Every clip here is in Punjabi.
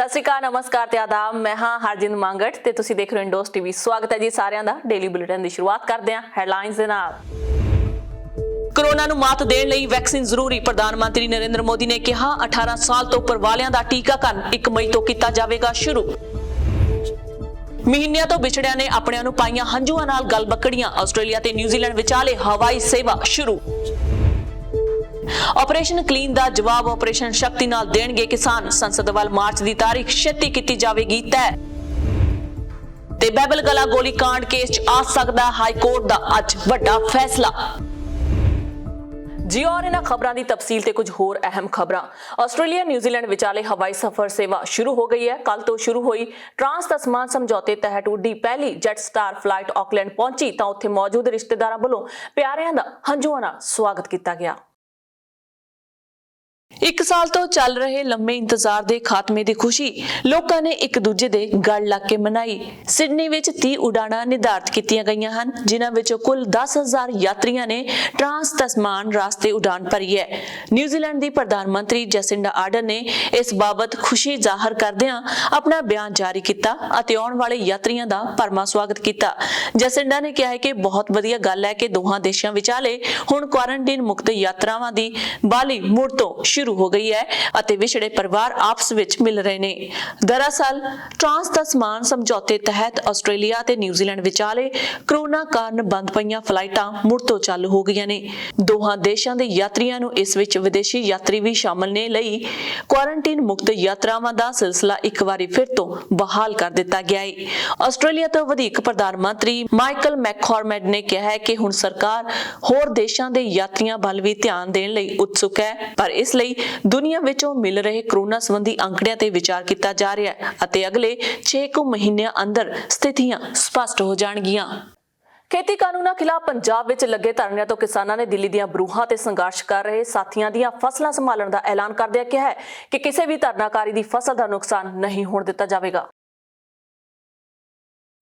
ਸਤਿ ਸ਼੍ਰੀ ਅਕਾਲ, ਨਮਸਕਾਰ ਤੇ ਆਦਾਬ। ਮੈਂ ਹਾਂ ਹਰਜਿੰਦ ਮੰਗਟ ਤੇ ਤੁਸੀਂ ਦੇਖ ਰਹੇ ਹੋ ਇੰਡੋਸ ਟੀਵੀ। ਸਵਾਗਤ ਹੈ ਜੀ ਸਾਰਿਆਂ ਦਾ। ਡੇਲੀ ਬੁਲੇਟਿਨ ਦੀ ਸ਼ੁਰੂਆਤ ਕਰਦੇ ਹਾਂ ਹੈਡਲਾਈਨਸ ਦੇ ਨਾਲ। ਕੋਰੋਨਾ ਨੂੰ ਮਾਤ ਦੇਣ ਲਈ ਵੈਕਸੀਨ ਜ਼ਰੂਰੀ। ਪ੍ਰਧਾਨ ਮੰਤਰੀ ਨਰਿੰਦਰ ਮੋਦੀ ਨੇ ਕਿਹਾ 18 ਸਾਲ ਤੋਂ ਉੱਪਰ ਵਾਲਿਆਂ ਦਾ ਟੀਕਾਕਰਨ 1 ਮਈ ਤੋਂ ਕੀਤਾ ਜਾਵੇਗਾ ਸ਼ੁਰੂ। ਮਹੀਨਿਆਂ ਤੋਂ ਵਿਛੜਿਆਂ ਨੇ ਆਪਣਿਆਂ ਨੂੰ ਪਾਈਆਂ ਹੰਝੂਆਂ ਨਾਲ ਗਲ ਬੱਕੜੀਆਂ। ਆਸਟ੍ਰੇਲੀਆ ਤੇ ਨਿਊਜ਼ੀਲੈਂਡ ਵਿਚਾਲੇ ਹਵਾਈ ਸੇਵਾ ਸ਼ੁਰੂ। ਆਪਰੇਸ਼ਨ ਕਲੀਨ ਦਾ ਜਵਾਬ ਆਪਰੇਸ਼ਨ ਸ਼ਕਤੀ ਨਾਲ ਦੇਣਗੇ ਕਿਸਾਨ। ਸੰਸਦ ਵੱਲ ਮਾਰਚ ਦੀ ਤਾਰੀਖ ਛੇਤੀ ਕੀਤੀ ਜਾਵੇਗੀ ਤੈਅ। ਤੇ ਬਾਈਬਲ ਗਲਾ ਗੋਲੀकांड ਕੇਸ 'ਚ ਆ ਸਕਦਾ ਹਾਈ ਕੋਰਟ ਦਾ ਅੱਜ ਵੱਡਾ ਫੈਸਲਾ। ਜੀ ਔਰ ਇਹਨਾਂ ਖਬਰਾਂ ਦੀ ਤਫਸੀਲ ਤੇ ਕੁਝ ਹੋਰ ਅਹਿਮ ਖਬਰਾਂ। ਆਸਟ੍ਰੇਲੀਆ ਨਿਊਜ਼ੀਲੈਂਡ ਵਿਚਾਲੇ ਹਵਾਈ ਸਫ਼ਰ ਸੇਵਾ ਸ਼ੁਰੂ ਹੋ ਗਈ ਹੈ। ਕੱਲ ਤੋਂ ਸ਼ੁਰੂ ਹੋਈ ਟਰਾਂਸ ਤਸਮਾਨ ਸਮਝੌਤੇ ਤਹਿਤ ਉੱਡੀ ਪਹਿਲੀ ਜੈਟ ਸਟਾਰ ਫਲਾਈਟ ਆਕਲੈਂਡ ਪਹੁੰਚੀ ਤਾਂ ਉੱਥੇ ਮੌਜੂਦ ਰਿਸ਼ਤੇਦਾਰਾਂ ਵੱਲੋਂ ਪਿਆਰਿਆਂ ਦਾ ਹੰਝੂਆਂ ਨਾਲ ਸਵਾਗਤ ਕੀਤਾ ਗਿਆ। 1 ਸਾਲ ਤੋਂ ਚੱਲ ਰਹੇ ਲੰਮੇ ਇੰਤਜ਼ਾਰ ਦੇ ਖਾਤਮੇ ਦੀ ਖੁਸ਼ੀ ਲੋਕਾਂ ਨੇ ਇੱਕ ਦੂਜੇ ਦੇ ਗਲ ਲੱਗ ਕੇ ਮਨਾਈ। ਸਿਡਨੀ ਵਿੱਚ 30 ਉਡਾਣਾਂ ਨਿਰਧਾਰਤ ਕੀਤੀਆਂ ਗਈਆਂ ਹਨ, ਜਿਨ੍ਹਾਂ ਵਿੱਚੋਂ ਕੁੱਲ 10,000 ਯਾਤਰੀਆਂ ਨੇ ਟਰਾਂਸ ਤਸਮਾਨ ਰਾਸਤੇ ਉਡਾਣ ਭਰੀ ਹੈ। ਨਿਊਜ਼ੀਲੈਂਡ ਦੀ ਪ੍ਰਧਾਨ ਮੰਤਰੀ ਜੈਸਿੰਡਾ ਆਰਡਨ ਨੇ ਇਸ ਬਾਬਤ ਖੁਸ਼ੀ ਜ਼ਾਹਰ ਕਰਦਿਆਂ ਆਪਣਾ ਬਿਆਨ ਜਾਰੀ ਕੀਤਾ ਅਤੇ ਆਉਣ ਵਾਲੇ ਯਾਤਰੀਆਂ ਦਾ ਭਰਵਾਂ ਸਵਾਗਤ ਕੀਤਾ। ਜੈਸਿੰਡਾ ਨੇ ਕਿਹਾ ਕਿ ਬਹੁਤ ਵਧੀਆ ਗੱਲ ਹੈ ਕਿ ਦੋਹਾਂ ਦੇਸ਼ਾਂ ਵਿਚਾਲੇ ਹੁਣ ਕੁਆਰੰਟੀਨ ਮੁਕਤ ਯਾਤਰਾਵਾਂ ਦੀ ਬਾਲੀ ਮੁੜ ਤੋਂ ਸ਼ੁਰੂ ਹੋ ਗਈ ਹੈ ਅਤੇ ਵਿਛੜੇ ਪਰਿਵਾਰ ਆਪਸ ਵਿੱਚ ਮਿਲ ਰਹੇ ਨੇ। ਦਰਅਸਲ ਟਰਾਂਸ ਤਸਮਾਨ ਸਮਝੌਤੇ ਤਹਿਤ ਆਸਟ੍ਰੇਲੀਆ ਤੇ ਨਿਊਜ਼ੀਲੈਂਡ ਵਿਚਾਲੇ ਕੋਰੋਨਾ ਕਾਰਨ ਬੰਦ ਪਈਆਂ ਫਲਾਈਟਾਂ ਮੁੜ ਤੋਂ ਚਾਲੂ ਹੋ ਗਈਆਂ ਨੇ। ਦੋਹਾਂ ਦੇਸ਼ਾਂ ਦੇ ਯਾਤਰੀਆਂ ਨੂੰ ਇਸ ਵਿੱਚ ਵਿਦੇਸ਼ੀ ਯਾਤਰੀ ਵੀ ਸ਼ਾਮਲ ਨੇ ਲਈ ਕੁਆਰੰਟੀਨ ਮੁਕਤ ਯਾਤਰਾਵਾਂ ਦਾ ਸਿਲਸਿਲਾ ਇੱਕ ਵਾਰੀ ਫਿਰ ਤੋਂ ਬਹਾਲ ਕਰ ਦਿੱਤਾ ਗਿਆ ਹੈ। ਆਸਟ੍ਰੇਲੀਆ ਤੋਂ ਵਧੇਕ ਪ੍ਰਧਾਨ ਮੰਤਰੀ ਮਾਈਕਲ ਮੈਕਕੋਰਮੈਕ ਨੇ ਕਿਹਾ ਹੈ ਕਿ ਹੁਣ ਸਰਕਾਰ ਹੋਰ ਦੇਸ਼ਾਂ ਦੇ ਯਾਤਰੀਆਂ ਵੱਲ ਵੀ ਧਿਆਨ ਦੇਣ ਲਈ ਉਤਸੁਕ ਹੈ, ਪਰ ਇਸ ਲਈ ਦੁਨੀਆ ਵਿੱਚੋਂ ਮਿਲ ਰਹੇ ਕੋਰੋਨਾ ਸੰਬੰਧੀ ਅੰਕੜਿਆਂ ਤੇ ਵਿਚਾਰ ਕੀਤਾ ਜਾ ਰਿਹਾ ਹੈ ਅਤੇ ਅਗਲੇ 6 ਮਹੀਨਿਆਂ ਅੰਦਰ ਸਥਿਤੀਆਂ ਸਪਸ਼ਟ ਹੋ ਜਾਣਗੀਆਂ। ਖੇਤੀ ਕਾਨੂੰਨਾਂ ਖਿਲਾਫ ਪੰਜਾਬ ਵਿੱਚ ਲੱਗੇ ਧਰਨਿਆਂ ਤੋਂ ਕਿਸਾਨਾਂ ਨੇ ਦਿੱਲੀ ਦੀਆਂ ਬਰੂਹਾਂ ਤੇ ਸੰਘਰਸ਼ ਕਰ ਰਹੇ ਸਾਥੀਆਂ ਦੀਆਂ ਫਸਲਾਂ ਸੰਭਾਲਣ ਦਾ ਐਲਾਨ ਕਰਦਿਆਂ ਕਿਹਾ ਹੈ ਕਿ ਕਿਸੇ ਵੀ ਧਰਨਾਕਾਰੀ ਦੀ ਫਸਲ ਦਾ ਨੁਕਸਾਨ ਨਹੀਂ ਹੋਣ ਦਿੱਤਾ ਜਾਵੇਗਾ।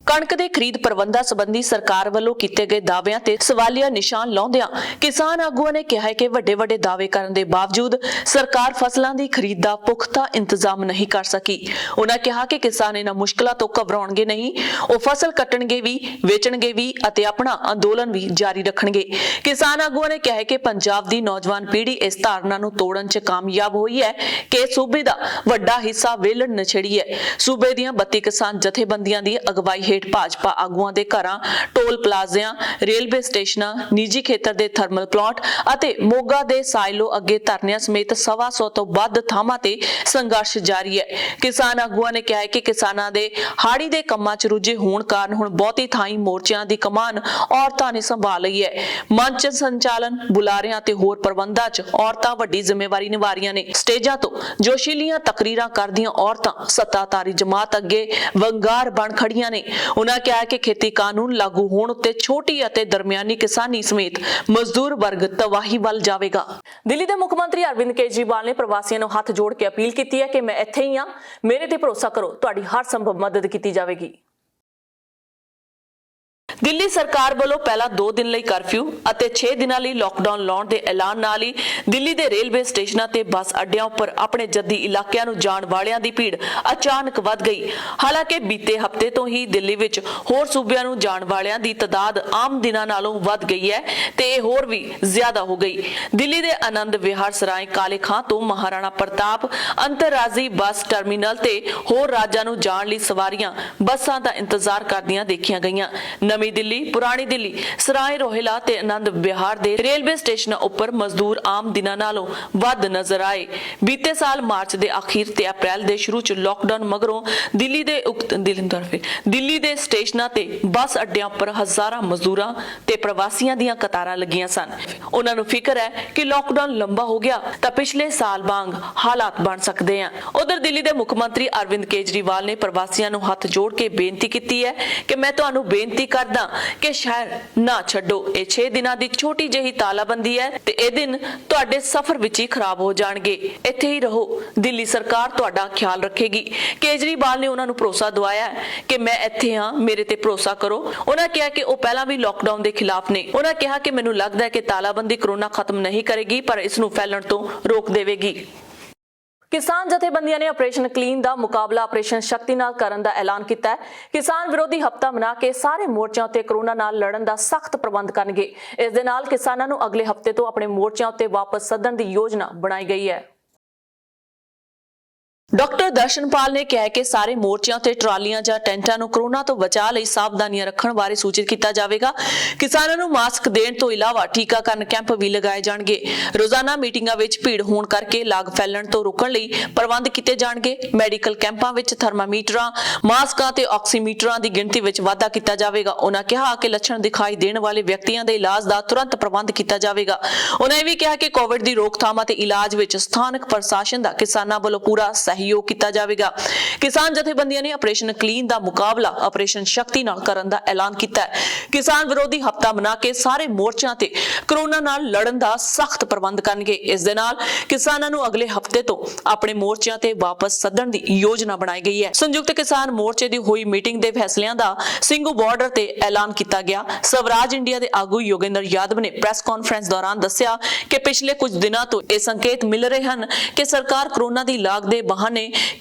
ਕਣਕ ਦੇ ਖਰੀਦ ਪ੍ਰਬੰਧਾਂ ਸੰਬੰਧੀ ਸਰਕਾਰ ਵੱਲੋਂ ਕੀਤੇ ਗਏ ਦਾਅਵਿਆਂ ਤੇ ਸਵਾਲੀਆ ਨਿਸ਼ਾਨ ਲਾਉਂਦਿਆਂ ਕਿਸਾਨ ਆਗੂਆਂ ਨੇ ਕਿਹਾ ਹੈ ਕਿ ਵੱਡੇ ਦਾਅਵੇ ਕਰਨ ਦੇ ਬਾਵਜੂਦ ਸਰਕਾਰ ਫਸਲਾਂ ਦੀ ਖਰੀਦ ਦਾ ਪੁਖਤਾ ਇੰਤਜ਼ਾਮ ਨਹੀਂ ਕਰ ਸਕੀ। ਉਹਨਾਂ ਕਿਹਾ ਕਿ ਕਿਸਾਨ ਇਹਨਾਂ ਮੁਸ਼ਕਲਾਂ ਤੋਂ ਘਬਰਾਉਣਗੇ ਨਹੀਂ, ਉਹ ਫਸਲ ਕੱਟਣਗੇ ਵੀ, ਵੇਚਣਗੇ ਵੀ ਅਤੇ ਆਪਣਾ ਅੰਦੋਲਨ ਵੀ ਜਾਰੀ ਰੱਖਣਗੇ। ਕਿਸਾਨ ਆਗੂਆਂ ਨੇ ਕਿਹਾ ਹੈ ਕਿ ਪੰਜਾਬ ਦੀ ਨੌਜਵਾਨ ਪੀੜ੍ਹੀ ਇਸ ਧਾਰਨਾ ਨੂੰ ਤੋੜਨ 'ਚ ਕਾਮਯਾਬ ਹੋਈ ਹੈ ਕਿ ਸੂਬੇ ਦਾ ਵੱਡਾ ਹਿੱਸਾ ਵਿਹਲੜ ਨਛੜੀ ਹੈ। ਸੂਬੇ ਦੀਆਂ 32 ਕਿਸਾਨ ਜਥੇਬੰਦੀਆਂ ਦੀ ਅਗਵਾਈ ਹੇਠ ਭਾਜਪਾ ਆਗੂਆਂ ਦੇ ਘਰਾਂ, ਟੋਲ ਪਲਾਜ਼ਿਆਂ, ਰੇਲਵੇ ਸਟੇਸ਼ਨਾਂ, ਨਿੱਜੀ ਖੇਤਰ ਦੇ ਥਰਮਲ ਪਲਾਂਟ ਅਤੇ ਮੋਗਾ ਦੇ ਸਾਇਲੋ ਅੱਗੇ ਧਰਨਿਆਂ ਸਮੇਤ 125 ਤੋਂ ਵੱਧ ਥਾਵਾਂ ਤੇ ਸੰਘਰਸ਼ ਜਾਰੀ ਹੈ। ਕਿਸਾਨ ਆਗੂਆਂ ਨੇ ਕਿਹਾ ਹੈ ਕਿ ਕਿਸਾਨਾਂ ਦੇ ਹਾੜੀ ਦੇ ਕੰਮਾਂ 'ਚ ਰੁੱਝੇ ਹੋਣ ਕਾਰਨ ਹੁਣ ਬਹੁਤੀ ਥਾਈਂ ਮੋਰਚਿਆਂ ਦੀ ਕਮਾਨ ਔਰਤਾਂ ਨੇ ਸੰਭਾਲ ਲਈ ਹੈ। ਮੰਚ ਸੰਚਾਲਨ, ਬੁਲਾਰਿਆਂ ਤੇ ਹੋਰ ਪ੍ਰਬੰਧਾਂ 'ਚ ਔਰਤਾਂ ਵੱਡੀ ਜ਼ਿੰਮੇਵਾਰੀ ਨਿਭਾ ਰਹੀਆਂ ਨੇ। ਸਟੇਜਾਂ ਤੋਂ ਜੋਸ਼ੀਲੀਆਂ ਤਕਰੀਰਾਂ ਕਰਦੀਆਂ ਔਰਤਾਂ ਸੱਤਾਧਾਰੀ ਜਮਾਤ ਅੱਗੇ ਵੰਗਾਰ ਬਣ ਖੜੀਆਂ ਨੇ। ਉਹਨਾਂ ਕਿਹਾ ਕਿ ਖੇਤੀ ਕਾਨੂੰਨ ਲਾਗੂ ਹੋਣ ਉੱਤੇ ਛੋਟੀ ਅਤੇ ਦਰਮਿਆਨੀ ਕਿਸਾਨੀ ਸਮੇਤ ਮਜ਼ਦੂਰ ਵਰਗ ਤਬਾਹੀ ਵੱਲ ਜਾਵੇਗਾ। ਦਿੱਲੀ ਦੇ ਮੁੱਖ ਮੰਤਰੀ ਅਰਵਿੰਦ ਕੇਜਰੀਵਾਲ ਨੇ ਪ੍ਰਵਾਸੀਆਂ ਨੂੰ ਹੱਥ ਜੋੜ ਕੇ ਅਪੀਲ ਕੀਤੀ ਹੈ ਕਿ ਮੈਂ ਇੱਥੇ ਹੀ ਹਾਂ, ਮੇਰੇ ਤੇ ਭਰੋਸਾ ਕਰੋ, ਤੁਹਾਡੀ ਹਰ ਸੰਭਵ ਮਦਦ ਕੀਤੀ ਜਾਵੇਗੀ। ਦਿੱਲੀ ਸਰਕਾਰ ਵੱਲੋਂ ਪਹਿਲਾਂ 2 ਦਿਨ ਲਈ ਕਰਫਿਊ ਅਤੇ 6 ਦਿਨਾਂ ਲਈ ਲਾਕਡਾਊਨ ਲਾਉਣ ਦੇ ਐਲਾਨ ਨਾਲ ਹੀ ਦਿੱਲੀ ਦੇ ਰੇਲਵੇ ਸਟੇਸ਼ਨਾਂ ਤੇ ਬੱਸ ਅੱਡਿਆਂ ਉੱਪਰ ਆਪਣੇ ਜੱਦੀ ਇਲਾਕਿਆਂ ਨੂੰ ਜਾਣ ਵਾਲਿਆਂ ਦੀ ਭੀੜ ਅਚਾਨਕ ਵੱਧ ਗਈ। ਹਾਲਾਂਕਿ ਬੀਤੇ ਹਫ਼ਤੇ ਤੋਂ ਹੀ ਦਿੱਲੀ ਵਿੱਚ ਹੋਰ ਸੂਬਿਆਂ ਨੂੰ ਜਾਣ ਵਾਲਿਆਂ ਦੀ ਤਾਦਾਦ ਆਮ ਦਿਨਾਂ ਨਾਲੋਂ ਵੱਧ ਗਈ ਹੈ ਤੇ ਇਹ ਹੋਰ ਵੀ ਜ਼ਿਆਦਾ ਹੋ ਗਈ। ਦਿੱਲੀ ਦੇ ਆਨੰਦ ਵਿਹਾਰ ਸਰਾਏ ਕਾਲੇ ਖਾਂ ਤੋਂ ਮਹਾਰਾਣਾ ਪ੍ਰਤਾਪ ਅੰਤਰਰਾਜੀ ਬੱਸ ਟਰਮੀਨਲ ਤੇ ਹੋਰ ਰਾਜਾਂ ਨੂੰ ਜਾਣ ਲਈ ਸਵਾਰੀਆਂ ਬੱਸਾਂ ਦਾ ਇੰਤਜ਼ਾਰ ਕਰਦੀਆਂ ਦੇਖੀਆਂ ਗਈਆਂ। ਨਵੀਂ ਦਿੱਲੀ, ਪੁਰਾਣੀ ਦਿੱਲੀ, ਸਰਾਏ ਰੋਹਿਲਾ ਤੇ ਆਨੰਦ ਵਿਹਾਰ ਦੇ ਰੇਲਵੇ ਸਟੇਸ਼ਨਾਂ ਉੱਪਰ ਮਜ਼ਦੂਰ ਆਮ ਦਿਨਾਂ ਨਾਲੋਂ ਵੱਧ ਨਜ਼ਰ ਆਏ। ਬੀਤੇ ਸਾਲ ਮਾਰਚ ਦੇ ਅਖੀਰ ਤੇ ਅਪ੍ਰੈਲ ਦੇ ਸ਼ੁਰੂ 'ਚ ਲਾਕਡਾਊਨ ਮਗਰੋਂ ਦਿੱਲੀ ਦੇ ਸਟੇਸ਼ਨਾਂ ਤੇ ਬੱਸ ਅੱਡਿਆਂ ਉੱਪਰ ਹਜ਼ਾਰਾਂ ਮਜ਼ਦੂਰਾਂ ਤੇ ਪ੍ਰਵਾਸੀਆਂ ਦੀਆਂ ਕਤਾਰਾਂ ਲੱਗੀਆਂ ਸਨ। ਉਹਨਾਂ ਨੂੰ ਫਿਕਰ ਹੈ ਕਿ ਲਾਕਡਾਊਨ ਲੰਬਾ ਹੋ ਗਿਆ ਤਾਂ ਪਿਛਲੇ ਸਾਲ ਵਾਂਗ ਹਾਲਾਤ ਬਣ ਸਕਦੇ ਆ। ਉਧਰ ਦਿੱਲੀ ਦੇ ਮੁੱਖ ਮੰਤਰੀ ਅਰਵਿੰਦ ਕੇਜਰੀਵਾਲ ਨੇ ਪ੍ਰਵਾਸੀਆਂ ਨੂੰ ਹੱਥ ਜੋੜ ਕੇ ਬੇਨਤੀ ਕੀਤੀ ਹੈ ਕਿ ਮੈਂ ਤੁਹਾਨੂੰ ਬੇਨਤੀ ਕਰਦਾ ਕਿ ਸ਼ਹਿਰ ਨਾ ਛੱਡੋ। ਇਹ 6 ਦਿਨਾਂ ਦੀ ਛੋਟੀ ਜਿਹੀ ਤਾਲਾਬੰਦੀ ਹੈ ਤੇ ਇਹ ਦਿਨ ਤੁਹਾਡੇ ਸਫ਼ਰ ਵਿੱਚ ਹੀ ਖਰਾਬ ਹੋ ਜਾਣਗੇ। ਇੱਥੇ ਹੀ ਰਹੋ, ਦਿੱਲੀ ਸਰਕਾਰ ਤੁਹਾਡਾ ਖਿਆਲ ਰੱਖੇਗੀ। ਕੇਜਰੀਵਾਲ ਨੇ ਉਹਨਾਂ ਨੂੰ ਭਰੋਸਾ ਦਿਵਾਇਆ ਕਿ ਮੈਂ ਇੱਥੇ ਹਾਂ, ਮੇਰੇ ਤੇ ਭਰੋਸਾ ਕਰੋ। ਉਹਨਾਂ ਕਿਹਾ ਕਿ ਉਹ ਪਹਿਲਾਂ ਵੀ ਲਾਕਡਾਊਨ ਦੇ ਖਿਲਾਫ ਨੇ। ਉਹਨਾਂ ਕਿਹਾ ਕਿ ਮੈਨੂੰ ਲੱਗਦਾ ਹੈ ਕਿ ਤਾਲਾਬੰਦੀ ਕੋਰੋਨਾ ਖਤਮ ਨਹੀਂ ਕਰੇਗੀ, ਪਰ ਇਸ ਨੂੰ ਫੈਲਣ ਤੋਂ ਰੋਕ ਦੇਵੇਗੀ। ਕਿਸਾਨ ਜਥੇਬੰਦੀਆਂ ਨੇ ਆਪਰੇਸ਼ਨ ਕਲੀਨ ਦਾ ਮੁਕਾਬਲਾ ਆਪਰੇਸ਼ਨ ਸ਼ਕਤੀ ਨਾਲ ਕਰਨ ਦਾ ਐਲਾਨ ਕੀਤਾ ਹੈ। ਕਿਸਾਨ ਵਿਰੋਧੀ ਹਫ਼ਤਾ ਮਨਾ ਕੇ ਸਾਰੇ ਮੋਰਚਿਆਂ ਉੱਤੇ ਕਰੋਨਾ ਨਾਲ ਲੜਨ ਦਾ ਸਖਤ ਪ੍ਰਬੰਧ ਕਰਨਗੇ। ਇਸ ਦੇ ਨਾਲ ਕਿਸਾਨਾਂ ਨੂੰ ਅਗਲੇ ਹਫ਼ਤੇ ਤੋਂ ਆਪਣੇ ਮੋਰਚਿਆਂ ਉੱਤੇ ਵਾਪਸ ਸੱਦਣ ਦੀ ਯੋਜਨਾ ਬਣਾਈ ਗਈ ਹੈ। ਡਾਕਟਰ ਦਰਸ਼ਨਪਾਲ ਨੇ ਕਿਹਾ ਕਿ ਸਾਰੇ ਮੋਰਚਿਆਂ ਤੇ ਟਰਾਲੀਆਂ ਜਾਂ ਟੈਂਟਾਂ ਨੂੰ ਕਰੋਨਾ ਤੋਂ ਬਚਾਅ ਲਈ ਸਾਵਧਾਨੀਆਂ ਰੱਖਣ ਬਾਰੇ ਸੂਚਿਤ ਕੀਤਾ ਜਾਵੇਗਾ। ਕਿਸਾਨਾਂ ਨੂੰ ਮਾਸਕ ਦੇਣ ਤੋਂ ਇਲਾਵਾ ਟੀਕਾਕਰਨ ਕੈਂਪ ਵੀ ਲਗਾਏ ਜਾਣਗੇ। ਰੋਜ਼ਾਨਾ ਮੀਟਿੰਗਾਂ ਵਿੱਚ ਭੀੜ ਹੋਣ ਕਰਕੇ ਲਾਗ ਫੈਲਣ ਤੋਂ ਰੋਕਣ ਲਈ ਪ੍ਰਬੰਧ ਕੀਤੇ ਜਾਣਗੇ। ਮੈਡੀਕਲ ਕੈਂਪਾਂ ਵਿੱਚ ਥਰਮਾਮੀਟਰਾਂ, ਮਾਸਕਾਂ ਤੇ ਆਕਸੀਮੀਟਰਾਂ ਦੀ ਗਿਣਤੀ ਵਿੱਚ ਵਾਧਾ ਕੀਤਾ ਜਾਵੇਗਾ। ਉਹਨਾਂ ਕਿਹਾ ਕਿ ਲੱਛਣ ਦਿਖਾਈ ਦੇਣ ਵਾਲੇ ਵਿਅਕਤੀਆਂ ਦੇ ਇਲਾਜ ਦਾ ਤੁਰੰਤ ਪ੍ਰਬੰਧ ਕੀਤਾ ਜਾਵੇਗਾ। ਉਹਨਾਂ ਇਹ ਵੀ ਕਿਹਾ ਕਿ ਕੋਵਿਡ ਦੀ ਰੋਕਥਾਮ ਅਤੇ ਇਲਾਜ ਵਿੱਚ ਸਥਾਨਕ ਪ੍ਰਸ਼ਾਸਨ ਦਾ ਕਿਸਾਨਾਂ ਵੱਲੋਂ ਪੂਰਾ ਸਹਿਯੋਗ ਕੀਤਾ ਜਾਵੇਗਾ। ਕਿਸਾਨ ਜਥੇਬੰਦੀਆਂ ਨੇ ਆਪਰੇਸ਼ਨ ਕਲੀਨ ਦਾ ਮੁਕਾਬਲਾ ਆਪਰੇਸ਼ਨ ਸ਼ਕਤੀ ਨਾਲ ਕਰਨ ਦਾ ਐਲਾਨ ਕੀਤਾ ਹੈ। ਕਿਸਾਨ ਵਿਰੋਧੀ ਹਫ਼ਤਾ ਮਨਾ ਕੇ ਸਾਰੇ ਮੋਰਚਿਆਂ ਤੇ ਕਰੋਨਾ ਨਾਲ ਲੜਨ ਦਾ ਸਖਤ ਪ੍ਰਬੰਧ ਕਰਨਗੇ। ਇਸ ਦੇ ਨਾਲ ਕਿਸਾਨਾਂ ਨੂੰ ਅਗਲੇ ਹਫ਼ਤੇ ਤੋਂ ਆਪਣੇ ਮੋਰਚਿਆਂ ਤੇ ਵਾਪਸ ਸੱਦਣ ਦੀ ਯੋਜਨਾ ਬਣਾਈ ਗਈ ਹੈ। ਸੰਯੁਕਤ ਕਿਸਾਨ ਮੋਰਚੇ ਦੀ ਹੋਈ ਮੀਟਿੰਗ ਦੇ ਫੈਸਲਿਆਂ ਦਾ ਸਿੰਘੂ ਬਾਰਡਰ ਤੇ ਐਲਾਨ ਕੀਤਾ ਗਿਆ। ਸਵਰਾਜ ਇੰਡੀਆ ਦੇ ਆਗੂ ਯੋਗੇਂਦਰ ਯਾਦਵ ਨੇ ਪ੍ਰੈਸ ਕਾਨਫਰੰਸ ਦੌਰਾਨ ਦੱਸਿਆ ਕਿ ਪਿਛਲੇ ਕੁਝ ਦਿਨਾਂ ਤੋਂ ਇਹ ਸੰਕੇਤ ਮਿਲ ਰਹੇ ਹਨ ਕਿ ਸਰਕਾਰ ਕਰੋਨਾ ਦੀ ਲਾਗ ਦੇ ਬਹਾਨੇ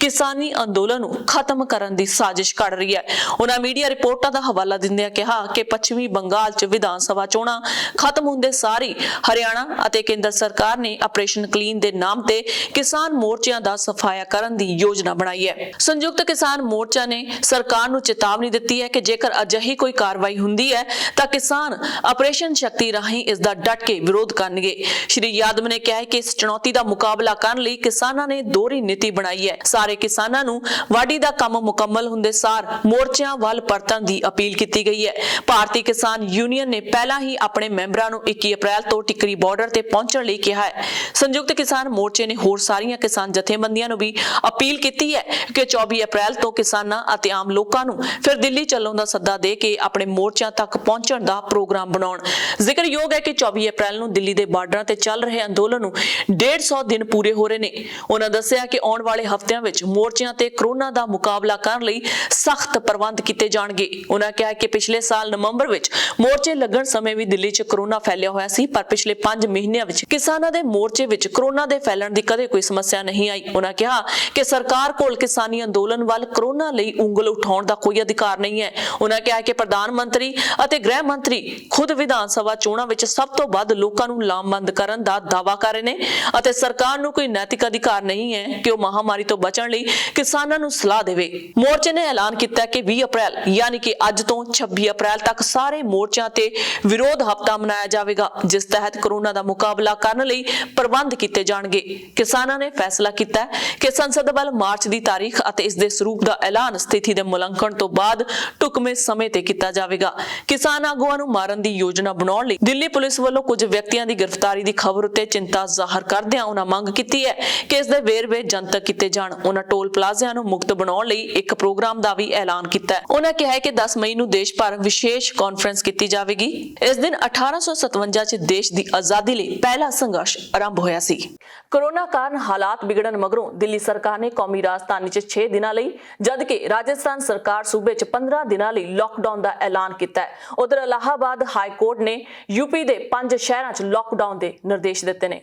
ਕਿਸਾਨੀ ਅੰਦੋਲਨ ਨੂੰ ਖਤਮ ਕਰਨ ਦੀ ਸਾਜ਼ਿਸ਼ ਘੜ ਰਹੀ ਹੈ। ਉਹਨਾਂ ਮੀਡੀਆ ਰਿਪੋਰਟਾਂ ਦਾ ਹਵਾਲਾ ਦਿੰਦਿਆਂ ਕਿਹਾ ਕਿ ਪੱਛਮੀ ਬੰਗਾਲ 'ਚ ਵਿਧਾਨ ਸਭਾ ਚੋਣਾਂ ਖਤਮ ਹੁੰਦੇ ਸਾਰੀ ਹਰਿਆਣਾ ਅਤੇ ਕੇਂਦਰ ਸਰਕਾਰ ਨੇ ਆਪਰੇਸ਼ਨ ਕਲੀਨ ਦੇ ਨਾਮ ਤੇ ਕਿਸਾਨ ਮੋਰਚਿਆਂ ਦਾ ਸਫਾਇਆ ਕਰਨ ਦੀ ਯੋਜਨਾ ਬਣਾਈ ਹੈ। ਸੰਯੁਕਤ ਕਿਸਾਨ ਮੋਰਚਾ ਨੇ ਸਰਕਾਰ ਨੂੰ ਚੇਤਾਵਨੀ ਦਿੱਤੀ ਹੈ ਕਿ ਜੇਕਰ ਅਜਿਹੀ ਕੋਈ ਕਾਰਵਾਈ ਹੁੰਦੀ ਹੈ ਤਾਂ ਕਿਸਾਨ ਆਪਰੇਸ਼ਨ ਸ਼ਕਤੀ ਰਾਹੀਂ ਇਸ ਦਾ ਡਟ ਕੇ ਵਿਰੋਧ ਕਰਨਗੇ। ਸ਼੍ਰੀ ਯਾਦਵ ਨੇ ਕਿਹਾ ਕਿ ਇਸ ਚੁਣੌਤੀ ਦਾ ਮੁਕਾਬਲਾ ਕਰਨ ਲਈ ਕਿਸਾਨਾਂ ਨੇ ਦੋਹਰੀ ਨੀਤੀ ਬਣਾਈ ਹੈ। ਸਾਰੇ ਕਿਸਾਨਾਂ ਨੂੰ ਵਾਢੀ ਦਾ ਕੰਮ ਮੁਕੰਮਲ ਹੁੰਦੇ ਸਾਰ ਮੋਰਚਿਆਂ ਵੱਲ ਪਰਤਣ ਦੀ ਅਪੀਲ ਕੀਤੀ ਗਈ ਹੈ। ਭਾਰਤੀ ਕਿਸਾਨ ਯੂਨੀਅਨ ਨੇ ਪਹਿਲਾਂ ਹੀ ਆਪਣੇ ਮੈਂਬਰਾਂ ਨੂੰ 21 ਅਪ੍ਰੈਲ ਤੋਂ ਟਿੱਕਰੀ ਬਾਰਡਰ ਤੇ ਪਹੁੰਚਣ ਲਈ ਕਿਹਾ ਹੈ। ਸੰਯੁਕਤ ਕਿਸਾਨ ਮੋਰਚੇ ਨੇ ਹੋਰ ਸਾਰੀਆਂ ਕਿਸਾਨ ਜਥੇਬੰਦੀਆਂ ਨੂੰ ਵੀ ਅਪੀਲ ਕੀਤੀ ਹੈ ਕਿ 24 ਅਪ੍ਰੈਲ ਤੋਂ ਕਿਸਾਨਾਂ ਅਤੇ ਆਮ ਲੋਕਾਂ ਨੂੰ ਫਿਰ ਦਿੱਲੀ ਚੱਲਣ ਦਾ ਸੱਦਾ ਦੇ ਕੇ ਆਪਣੇ ਮੋਰਚਿਆਂ ਤੱਕ ਪਹੁੰਚਣ ਦਾ ਪ੍ਰੋਗਰਾਮ ਬਣਾਉਣ। ਜ਼ਿਕਰਯੋਗ ਹੈ ਕਿ 24 ਅਪ੍ਰੈਲ ਨੂੰ ਦਿੱਲੀ ਦੇ ਬਾਰਡਰਾਂ ਤੇ ਚੱਲ ਰਹੇ ਅੰਦੋਲਨ ਨੂੰ 150 ਦਿਨ ਪੂਰੇ ਹੋ ਰਹੇ ਨੇ। ਉਹਨਾਂ ਦੱਸਿਆ ਕਿ ਆਉਣ ਵਾਲੇ ਹਫ਼ਤਿਆਂ ਵਿੱਚ ਮੋਰਚਿਆਂ ਤੇ ਕਰੋਨਾ ਦਾ ਮੁਕਾਬਲਾ ਕਰਨ ਲਈ ਸਖਤ ਪ੍ਰਬੰਧ ਕੀਤੇ ਜਾਣਗੇ। ਉਹਨਾਂ ਕਿਹਾ ਕਿ ਪਿਛਲੇ ਸਾਲ ਨਵੰਬਰ ਵਿੱਚ ਮੋਰਚੇ ਲੱਗਣ ਸਮੇਂ ਵੀ ਦਿੱਲੀ 'ਚ ਕਰੋਨਾ ਫੈਲਿਆ ਹੋਇਆ ਸੀ, ਪਰ ਪਿਛਲੇ 5 ਮਹੀਨਿਆਂ ਵਿੱਚ ਕਿਸਾਨਾਂ ਦੇ ਮੋਰਚੇ ਵਿੱਚ ਕਰੋਨਾ ਦੇ ਫੈਲਣ ਦੀ ਕਦੇ ਕੋਈ ਸਮੱਸਿਆ ਨਹੀਂ ਆਈ। ਉਹਨਾਂ ਕਿਹਾ ਕਿ ਸਰਕਾਰ ਕੋਲ ਕਿਸਾਨੀ ਅੰਦੋਲਨ ਵੱਲ ਕਰੋਨਾ ਲਈ ਉਂਗਲ ਉਠਾਉਣ ਦਾ ਕੋਈ ਅਧਿਕਾਰ ਨਹੀਂ ਹੈ। ਉਹਨਾਂ ਕਿਹਾ ਕਿ ਪ੍ਰਧਾਨ ਮੰਤਰੀ ਅਤੇ ਗ੍ਰਹਿ ਮੰਤਰੀ ਖੁਦ ਵਿਧਾਨ ਸਭਾ ਚੋਣਾਂ ਵਿੱਚ ਸਭ ਤੋਂ ਵੱਧ ਲੋਕਾਂ ਨੂੰ ਲਾਮਬੰਦ ਕਰਨ ਦਾ ਦਾਅਵਾ ਕਰ ਰਹੇ ਨੇ ਅਤੇ ਸਰਕਾਰ ਨੂੰ ਕੋਈ ਨੈਤਿਕ ਅਧਿਕਾਰ ਨਹੀਂ ਹੈ ਕਿ ਉਹ ਮਹਾਮਾਰੀ ਤੋਂ ਬਚਣ ਲਈ ਕਿਸਾਨਾਂ ਨੂੰ ਸਲਾਹ ਦੇਵੇ। ਮੋਰਚੇ ਨੇ ਐਲਾਨ ਕੀਤਾ ਕਿ 20 ਅਪ੍ਰੈਲ ਯਾਨੀ ਕਿ ਅੱਜ ਤੋਂ 26 ਅਪ੍ਰੈਲ ਤੱਕ ਸਾਰੇ ਮੋਰਚਿਆਂ ਤੇ ਵਿਰੋਧ ਹਫ਼ਤਾ ਮਨਾਇਆ ਜਾਵੇਗਾ, ਜਿਸ ਤਹਿਤ ਕਰੋਨਾ ਦਾ ਮੁਕਾਬਲਾ ਕਰਨ ਲਈ ਪ੍ਰਬੰਧ ਕੀਤੇ ਜਾਣਗੇ। ਕਿਸਾਨਾਂ ਨੇ ਫੈਸਲਾ ਕੀਤਾ ਹੈ ਕਿ ਸੰਸਦ ਵੱਲ ਮਾਰਚ ਦੀ ਤਾਰੀਖ ਅਤੇ ਇਸ ਦੇ ਸਰੂਪ ਦਾ ਐਲਾਨ ਸਥਿਤੀ ਦੇ ਮੁਲਾਂਕਣ ਤੋਂ ਬਾਅਦ ਢੁਕਵੇਂ ਸਮੇਂ ਤੇ ਕੀਤਾ ਜਾਵੇਗਾ। ਕਿਸਾਨ ਆਗੂਆਂ ਨੂੰ ਮਾਰਨ ਦੀ ਯੋਜਨਾ ਬਣਾਉਣ ਲਈ ਦਿੱਲੀ ਪੁਲਿਸ ਵੱਲੋਂ ਕੁਝ ਵਿਅਕਤੀਆਂ ਦੀ ਗ੍ਰਿਫਤਾਰੀ ਦੀ ਖਬਰ ਉੱਤੇ ਚਿੰਤਾ ਜ਼ਾਹਰ ਕਰਦਿਆਂ ਉਹਨਾਂ ਮੰਗ ਕੀਤੀ ਹੈ ਕਿ ਇਸ ਦੇ ਵੇਰਵੇ ਜਨਤਕ ਕੀਤੇ ਜਾਣ। ਉਹਨਾਂ ਟੋਲ ਪਲਾਜ਼ਿਆਂ ਨੂੰ ਮੁਕਤ ਬਣਾਉਣ ਲਈ ਇੱਕ ਪ੍ਰੋਗਰਾਮ ਦਾ ਵੀ ਐਲਾਨ ਕੀਤਾ ਹੈ। ਉਹਨਾਂ ਕਿਹਾ ਹੈ ਕਿ 10 ਮਈ ਨੂੰ ਦੇਸ਼ ਭਰ ਵਿਸ਼ੇਸ਼ ਕਾਨਫਰੰਸ ਕੀਤੀ ਜਾਵੇਗੀ। ਇਸ ਦਿਨ 1857 ਚ ਦੇਸ਼ ਦੀ ਆਜ਼ਾਦੀ ਲਈ ਪਹਿਲਾ ਸੰਘਰਸ਼ ਆਰੰਭ ਹੋਇਆ ਸੀ। ਕੋਰੋਨਾ ਕਾਰਨ ਹਾਲਾਤ ਵਿਗੜਨ ਮਗਰੋਂ ਦਿੱਲੀ ਸਰਕਾਰ ਨੇ ਕੌਮੀ ਰਾਜਧਾਨੀ 'ਚ 6 ਦਿਨਾਂ ਲਈ, ਜਦਕਿ ਰਾਜਸਥਾਨ ਸਰਕਾਰ ਸੂਬੇ 'ਚ 15 ਦਿਨਾਂ ਲਈ ਲਾਕਡਾਊਨ ਦਾ ਐਲਾਨ ਕੀਤਾ ਹੈ। ਉਧਰ ਇਲਾਹਾਬਾਦ ਹਾਈ ਕੋਰਟ ਨੇ ਯੂਪੀ ਦੇ 5 ਸ਼ਹਿਰਾਂ 'ਚ ਲਾਕਡਾਊਨ ਦੇ ਨਿਰਦੇਸ਼ ਦਿੱਤੇ ਨੇ।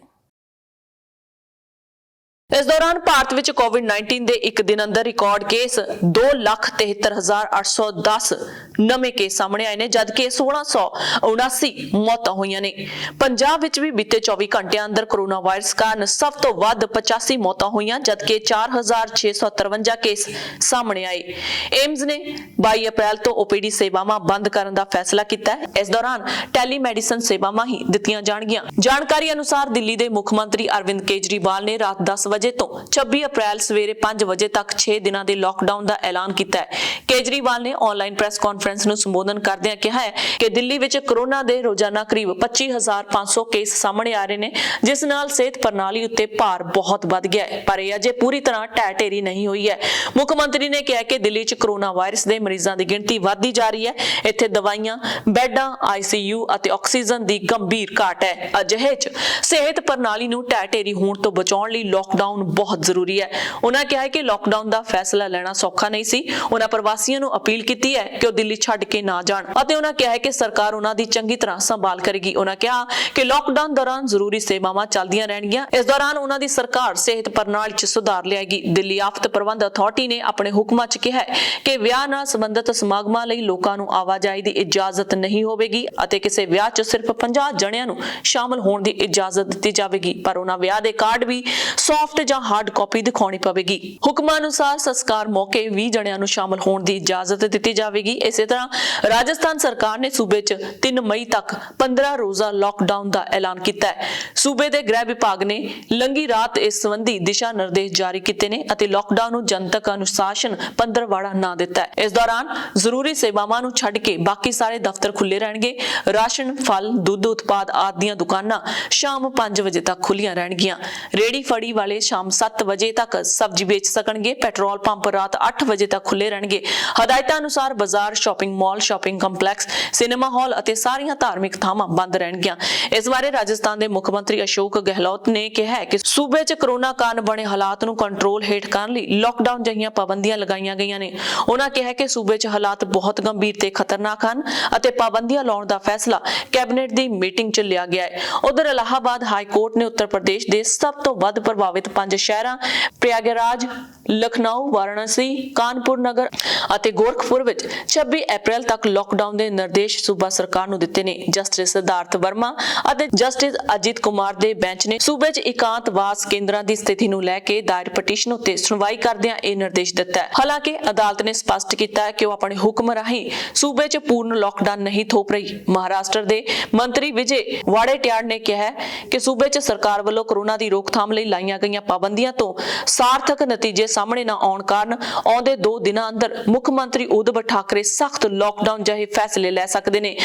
ਇਸ ਦੌਰਾਨ ਭਾਰਤ ਵਿੱਚ ਕੋਵਿਡ-19 ਦੇ ਇੱਕ ਦਿਨ ਅੰਦਰ ਰਿਕਾਰਡ ਕੇਸ 2,73,810 ਨਵੇਂ ਕੇਸ ਸਾਹਮਣੇ ਆਏ ਨੇ, ਜਦਕਿ 1,679 ਮੌਤਾਂ ਹੋਈਆਂ ਨੇ। ਪੰਜਾਬ ਵਿੱਚ ਵੀ ਬੀਤੇ 24 ਘੰਟਿਆਂ ਅੰਦਰ ਕੋਰੋਨਾ ਵਾਇਰਸ ਕਾਰਨ ਸਭ ਤੋਂ ਵੱਧ 85 ਮੌਤਾਂ ਹੋਈਆਂ, ਜਦਕਿ 4,653 ਕੇਸ ਸਾਹਮਣੇ ਆਏ। ਏਮਜ਼ ਨੇ 22 ਅਪ੍ਰੈਲ ਤੋਂ OPD ਸੇਵਾਵਾਂ ਬੰਦ ਕਰਨ ਦਾ ਫੈਸਲਾ ਕੀਤਾ ਹੈ। ਇਸ ਦੌਰਾਨ ਟੈਲੀਮੈਡੀਸਨ ਸੇਵਾਵਾਂ ਹੀ ਦਿੱਤੀਆਂ ਜਾਣਗੀਆਂ। ਜਾਣਕਾਰੀ ਅਨੁਸਾਰ ਦਿੱਲੀ ਦੇ ਮੁੱਖ ਮੰਤਰੀ ਅਰਵਿੰਦ ਕੇਜਰੀਵਾਲ ਨੇ ਰਾਤ 10 ਵਜੇ ਤੋਂ 26 ਅਪ੍ਰੈਲ ਸਵੇਰੇ 5 ਵਜੇ ਤੱਕ 6 ਦਿਨਾਂ ਦੇ ਲਾਕਡਾਊਨ ਦਾ ਐਲਾਨ ਕੀਤਾ ਹੈ। ਕੇਜਰੀਵਾਲ ਨੇ ਆਨਲਾਈਨ ਪ੍ਰੈਸ ਕਾਨਫਰੰਸ ਨੂੰ ਸੰਬੋਧਨ ਕਰਦਿਆਂ ਕਿਹਾ ਹੈ ਕਿ ਦਿੱਲੀ ਵਿੱਚ ਕੋਰੋਨਾ ਦੇ ਰੋਜ਼ਾਨਾ ਕਰੀਬ 25,500 ਕੇਸ ਸਾਹਮਣੇ ਆ ਰਹੇ ਨੇ, ਜਿਸ ਨਾਲ ਸਿਹਤ ਪ੍ਰਣਾਲੀ ਉੱਤੇ ਭਾਰ ਬਹੁਤ ਵੱਧ ਗਿਆ ਹੈ, ਪਰ ਇਹ ਅਜੇ ਪੂਰੀ ਤਰ੍ਹਾਂ ਢਹਿ ਢੇਰੀ ਨਹੀਂ ਹੋਈ ਹੈ। ਮੁੱਖ ਮੰਤਰੀ ਨੇ ਕਿਹਾ ਕਿ ਦਿੱਲੀ 'ਚ ਕੋਰੋਨਾ ਵਾਇਰਸ ਦੇ ਮਰੀਜ਼ਾਂ ਦੀ ਗਿਣਤੀ ਵਧਦੀ ਜਾ ਰਹੀ ਹੈ। ਇੱਥੇ ਦਵਾਈਆਂ, ਬੈੱਡਾਂ, ICU ਅਤੇ ਆਕਸੀਜਨ ਦੀ ਗੰਭੀਰ ਘਾਟ ਹੈ। ਅਜਿਹੇ 'ਚ ਸਿਹਤ ਪ੍ਰਣਾਲੀ ਨੂੰ ਢਹਿ ਢੇਰੀ ਹੋਣ ਤੋਂ ਬਚਾਉਣ ਲਈ ਲਾਕਡਾਊਨ ਲੌਕਡਾਊਨ ਬਹੁਤ ਜ਼ਰੂਰੀ ਹੈ। ਉਹਨਾਂ ਕਿਹਾ ਹੈ ਕਿ ਲੌਕਡਾਊਨ ਦਾ ਫੈਸਲਾ ਲੈਣਾ ਸੌਖਾ ਨਹੀਂ ਸੀ। ਉਹਨਾਂ ਪ੍ਰਵਾਸੀਆਂ ਨੂੰ ਅਪੀਲ ਕੀਤੀ ਹੈ ਕਿ ਉਹ ਦਿੱਲੀ ਛੱਡ ਕੇ ਨਾ ਜਾਣ ਅਤੇ ਉਹਨਾਂ ਕਿਹਾ ਹੈ ਕਿ ਸਰਕਾਰ ਉਹਨਾਂ ਦੀ ਚੰਗੀ ਤਰ੍ਹਾਂ ਸੰਭਾਲ ਕਰੇਗੀ। ਉਹਨਾਂ ਕਿਹਾ ਕਿ ਲੌਕਡਾਊਨ ਦੌਰਾਨ ਜ਼ਰੂਰੀ ਸੇਵਾਵਾਂ ਚੱਲਦੀਆਂ ਰਹਿਣਗੀਆਂ। ਇਸ ਦੌਰਾਨ ਉਹਨਾਂ ਦੀ ਸਰਕਾਰ ਸਿਹਤ ਪ੍ਰਣਾਲੀ 'ਚ ਸੁਧਾਰ ਲਿਆਏਗੀ। ਦਿੱਲੀ ਆਫਤ ਪ੍ਰਬੰਧ ਅਥਾਰਟੀ ਨੇ ਆਪਣੇ ਹੁਕਮਾਂ 'ਚ ਕਿਹਾ ਹੈ ਕਿ ਵਿਆਹ ਨਾਲ ਸੰਬੰਧਿਤ ਸਮਾਗਮਾਂ ਲਈ ਲੋਕਾਂ ਨੂੰ ਆਵਾਜਾਈ ਦੀ ਇਜਾਜ਼ਤ ਨਹੀਂ ਹੋਵੇਗੀ ਅਤੇ ਕਿਸੇ ਵਿਆਹ 'ਚ ਸਿਰਫ 50 ਜਣਿਆਂ ਨੂੰ ਸ਼ਾਮਲ ਹੋਣ ਦੀ ਇਜਾਜ਼ਤ ਦਿੱਤੀ ਜਾਵੇਗੀ, ਪਰ ਉਹਨਾਂ ਵਿਆਹ ਦੇ ਕਾਰਡ ਵੀ ਸੌਫਟ ਜਾਂ ਹਾਰਡ ਕਾਪੀ ਦਿਖਾਉਣੀ ਪਵੇਗੀ। ਹੁਕਮਾਂ ਅਨੁਸਾਰ ਸੰਸਕਾਰ ਮੌਕੇ 20 ਜਣਿਆਂ ਨੂੰ ਸ਼ਾਮਲ ਹੋਣ ਦੀ ਇਜਾਜ਼ਤ ਦਿੱਤੀ ਜਾਵੇਗੀ। ਇਸੇ ਤਰ੍ਹਾਂ ਰਾਜਸਥਾਨ ਸਰਕਾਰ ਨੇ ਸੂਬੇ 'ਚ 3 ਮਈ ਤੱਕ 15 ਰੋਜ਼ਾ ਲਾਕਡਾਊਨ ਦਾ ਐਲਾਨ ਕੀਤਾ ਹੈ। ਸੂਬੇ ਦੇ ਗ੍ਰਹਿ ਵਿਭਾਗ ਨੇ ਲੰਘੀ ਰਾਤ ਇਸ ਸੰਬੰਧੀ ਦਿਸ਼ਾ ਨਿਰਦੇਸ਼ ਜਾਰੀ ਕੀਤੇ ਨੇ ਅਤੇ ਲਾਕਡਾਊਨ ਨੂੰ ਜਨਤਕ ਅਨੁਸ਼ਾਸਨ ਪੰਦਰਵਾੜਾ ਨਾਂ ਦਿੱਤਾ ਹੈ। ਇਸ ਦੌਰਾਨ ਜ਼ਰੂਰੀ ਸੇਵਾਵਾਂ ਨੂੰ ਛੱਡ ਕੇ ਬਾਕੀ ਸਾਰੇ ਦਫ਼ਤਰ ਖੁੱਲੇ ਰਹਿਣਗੇ। ਰਾਸ਼ਨ, ਫਲ, ਦੁੱਧ ਉਤਪਾਦ ਆਦਿ ਦੀਆਂ ਦੁਕਾਨਾਂ ਸ਼ਾਮ 5 ਵਜੇ ਤੱਕ ਖੁੱਲੀਆਂ ਰਹਿਣਗੀਆਂ। ਰੇੜੀ ਫੜੀ ਵਾਲੇ ਸ਼ਾਮ 7 ਵਜੇ ਤੱਕ ਸਬਜ਼ੀ ਵੇਚ ਸਕਣਗੇ। ਪੈਟਰੋਲ ਪੰਪ ਰਾਤ 8 ਵਜੇ ਤੱਕ ਖੁੱਲੇ ਰਹਿਣਗੇ। ਹਦਾਇਤਾਂ ਅਨੁਸਾਰ ਬਾਜ਼ਾਰ, shopping mall, shopping complex, cinema hall ਅਤੇ ਸਾਰੀਆਂ ਧਾਰਮਿਕ ਥਾਵਾਂ ਬੰਦ ਰਹਿਣਗੀਆਂ। ਇਸ ਬਾਰੇ ਰਾਜਸਥਾਨ ਦੇ ਮੁੱਖ ਮੰਤਰੀ ਅਸ਼ੋਕ ਗਹਿਲੋਤ ਨੇ ਕਿਹਾ ਹੈ ਕਿ ਸੂਬੇ 'ਚ ਕੋਰੋਨਾ ਕਾਰਨ ਬਣੇ ਹਾਲਾਤ ਨੂੰ ਕੰਟਰੋਲ ਹੇਠ ਕਰਨ ਲਈ ਲਾਕਡਾਊਨ ਜਿਹੀਆਂ ਪਾਬੰਦੀਆਂ ਲਗਾਈਆਂ ਗਈਆਂ ਨੇ। ਉਹਨਾਂ ਕਿਹਾ ਕਿ ਸੂਬੇ 'ਚ ਹਾਲਾਤ ਬਹੁਤ ਗੰਭੀਰ ਤੇ ਖਤਰਨਾਕ ਹਨ ਅਤੇ ਪਾਬੰਦੀਆਂ ਲਾਉਣ ਦਾ ਫੈਸਲਾ ਕੈਬਨਿਟ ਦੀ ਮੀਟਿੰਗ 'ਚ ਲਿਆ ਗਿਆ ਹੈ। ਉਧਰ ਇਲਾਹਾਬਾਦ ਹਾਈ ਕੋਰਟ ਨੇ ਉੱਤਰ ਪ੍ਰਦੇਸ਼ ਦੇ ਸਭ ਤੋਂ ਵੱਧ ਪ੍ਰਭਾਵਿਤ 5 ਸ਼ਹਿਰਾਂ ਪ੍ਰਯਾਗਰਾਜ, ਲਖਨਊ, ਵਾਰਾਣਸੀ, ਕਾਨਪੁਰ ਨਗਰ ਅਤੇ ਗੋਰਖਪੁਰ ਵਿੱਚ 26 ਅਪ੍ਰੈਲ ਤੱਕ ਲਾਕਡਾਊਨ ਦੇ ਨਿਰਦੇਸ਼ ਸੂਬਾ ਸਰਕਾਰ ਨੂੰ ਦਿੱਤੇ ਨੇ। ਜਸਟਿਸ ਸਿਧਾਰਥ ਵਰਮਾ ਅਤੇ ਜਸਟਿਸ ਅਜੀਤ ਕੁਮਾਰ ਦੇ ਬੈਂਚ ਨੇ ਸੂਬੇ 'ਚ ਇਕਾਂਤਵਾਸ ਕੇਂਦਰਾਂ ਦੀ ਸਥਿਤੀ ਨੂੰ ਲੈ ਕੇ ਦਾਇਰ ਪਟੀਸ਼ਨ ਉੱਤੇ ਸੁਣਵਾਈ ਕਰਦਿਆਂ ਇਹ ਨਿਰਦੇਸ਼ ਦਿੱਤਾ ਹੈ। ਹਾਲਾਂਕਿ ਅਦਾਲਤ ਨੇ ਸਪਸ਼ਟ ਕੀਤਾ ਹੈ ਕਿ ਉਹ ਆਪਣੇ ਹੁਕਮ ਰਾਹੀਂ ਸੂਬੇ 'ਚ ਪੂਰਨ ਲਾਕਡਾਊਨ ਨਹੀਂ ਥੋਪ ਰਹੀ। ਮਹਾਰਾਸ਼ਟਰ ਦੇ ਮੰਤਰੀ ਵਿਜੇ ਵਾੜੇਟਿਆੜ ਨੇ ਕਿਹਾ ਹੈ ਕਿ ਸੂਬੇ 'ਚ ਸਰਕਾਰ ਵੱਲੋਂ ਕੋਰੋਨਾ ਦੀ ਰੋਕਥਾਮ ਲਈ ਲਾਈਆਂ ਗਈਆਂ ਪਾਬੰਦੀਆਂ ਤੋਂ ਸਾਰਥਕ ਨਤੀਜੇ ਸਾਹਮਣੇ ਨਾ ਆਉਣ ਕਾਰਨ ਆਉਂਦੇ 2 ਦਿਨਾਂ ਅੰਦਰ ਮੁੱਖ ਮੰਤਰੀ ਉਧਵ ਠਾਕਰੇ ਸਖਤ ਲਾਕਡਾਊਨ ਜਿਹੇ ਫੈਸਲੇ ਲੈ ਸਕਦੇ ਨੇ।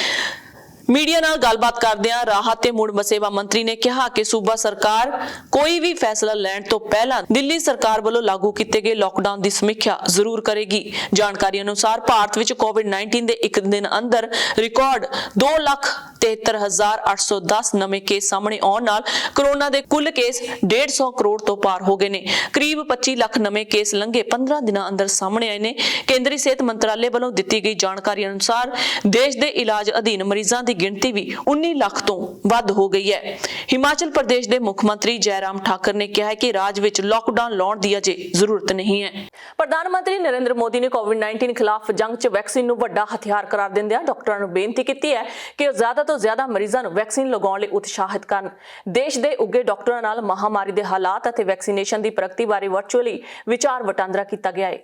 ਮੀਡੀਆ ਨਾਲ ਗੱਲਬਾਤ ਕਰਦਿਆਂ ਰਾਹਤ ਤੇ ਮੁੜ ਵਸੇਬਾ ਮੰਤਰੀ ਨੇ ਕਿਹਾ ਕਿ ਸੂਬਾ ਸਰਕਾਰ ਕੋਈ ਵੀ ਫੈਸਲਾ ਲੈਣ ਤੋਂ ਪਹਿਲਾਂ ਦਿੱਲੀ ਸਰਕਾਰ ਵੱਲੋਂ ਲਾਗੂ ਕੀਤੇ ਗਏ ਲਾਕਡਾਊਨ ਦੀ ਸਮੀਖਿਆ ਜ਼ਰੂਰ ਕਰੇਗੀ। ਜਾਣਕਾਰੀ ਅਨੁਸਾਰ ਭਾਰਤ ਵਿੱਚ ਕੋਵਿਡ-19 ਦੇ ਇੱਕ ਦਿਨ ਅੰਦਰ ਰਿਕਾਰਡ 2,73,810 ਨਵੇਂ ਕੇਸ ਸਾਹਮਣੇ ਆਉਣ ਨਾਲ ਕੋਰੋਨਾ ਦੇ ਕੁੱਲ ਕੇਸ 150 ਕਰੋੜ ਤੋਂ ਪਾਰ ਹੋ ਗਏ ਨੇ। ਕਰੀਬ 25 ਲੱਖ ਨਵੇਂ ਕੇਸ ਲੰਘੇ 15 ਦਿਨਾਂ ਅੰਦਰ ਸਾਹਮਣੇ ਆਏ ਨੇ। ਕੇਂਦਰੀ ਸਿਹਤ ਮੰਤਰਾਲੇ ਵੱਲੋਂ ਦਿੱਤੀ ਗਈ ਜਾਣਕਾਰੀ ਅਨੁਸਾਰ ਦੇਸ਼ ਦੇ ਇਲਾਜ ਅਧੀਨ ਮਰੀਜ਼ਾਂ ਦੀ ਗਿਣਤੀ ਵੀ 19 ਲੱਖ ਤੋਂ ਵੱਧ ਹੋ ਗਈ ਹੈ। ਹਿਮਾਚਲ ਪ੍ਰਦੇਸ਼ ਦੇ ਮੁੱਖ ਮੰਤਰੀ ਜੈਰਾਮ ਠਾਕਰ ਨੇ ਕਿਹਾ ਹੈ ਕਿ ਰਾਜ ਵਿੱਚ ਲਾਕਡਾਊਨ ਲਾਉਣ ਦੀ ਅਜੇ ਜ਼ਰੂਰਤ ਨਹੀਂ ਹੈ। ਪ੍ਰਧਾਨ ਮੰਤਰੀ ਨਰਿੰਦਰ ਮੋਦੀ ਨੇ ਕੋਵਿਡ-19 ਖਿਲਾਫ ਜੰਗ 'ਚ ਵੈਕਸੀਨ ਨੂੰ ਵੱਡਾ ਹਥਿਆਰ ਕਰਾਰ ਦਿੰਦਿਆਂ ਡਾਕਟਰਾਂ ਨੂੰ ਬੇਨਤੀ ਕੀਤੀ ਹੈ ਕਿ ਉਹ ਜ਼ਿਆਦਾ ਤੋਂ ਜ਼ਿਆਦਾ ਮਰੀਜ਼ਾਂ ਨੂੰ ਵੈਕਸੀਨ ਲਗਾਉਣ ਲਈ ਉਤਸ਼ਾਹਿਤ ਕਰਨ। ਦੇਸ਼ ਦੇ ਉੱਘੇ ਡਾਕਟਰਾਂ ਨਾਲ ਮਹਾਮਾਰੀ ਦੇ ਹਾਲਾਤ ਅਤੇ ਵੈਕਸੀਨੇਸ਼ਨ ਦੀ ਪ੍ਰਗਤੀ ਬਾਰੇ ਵਰਚੁਅਲੀ ਵਿਚਾਰ ਵਟਾਂਦਰਾ ਕੀਤਾ ਗਿਆ ਹੈ।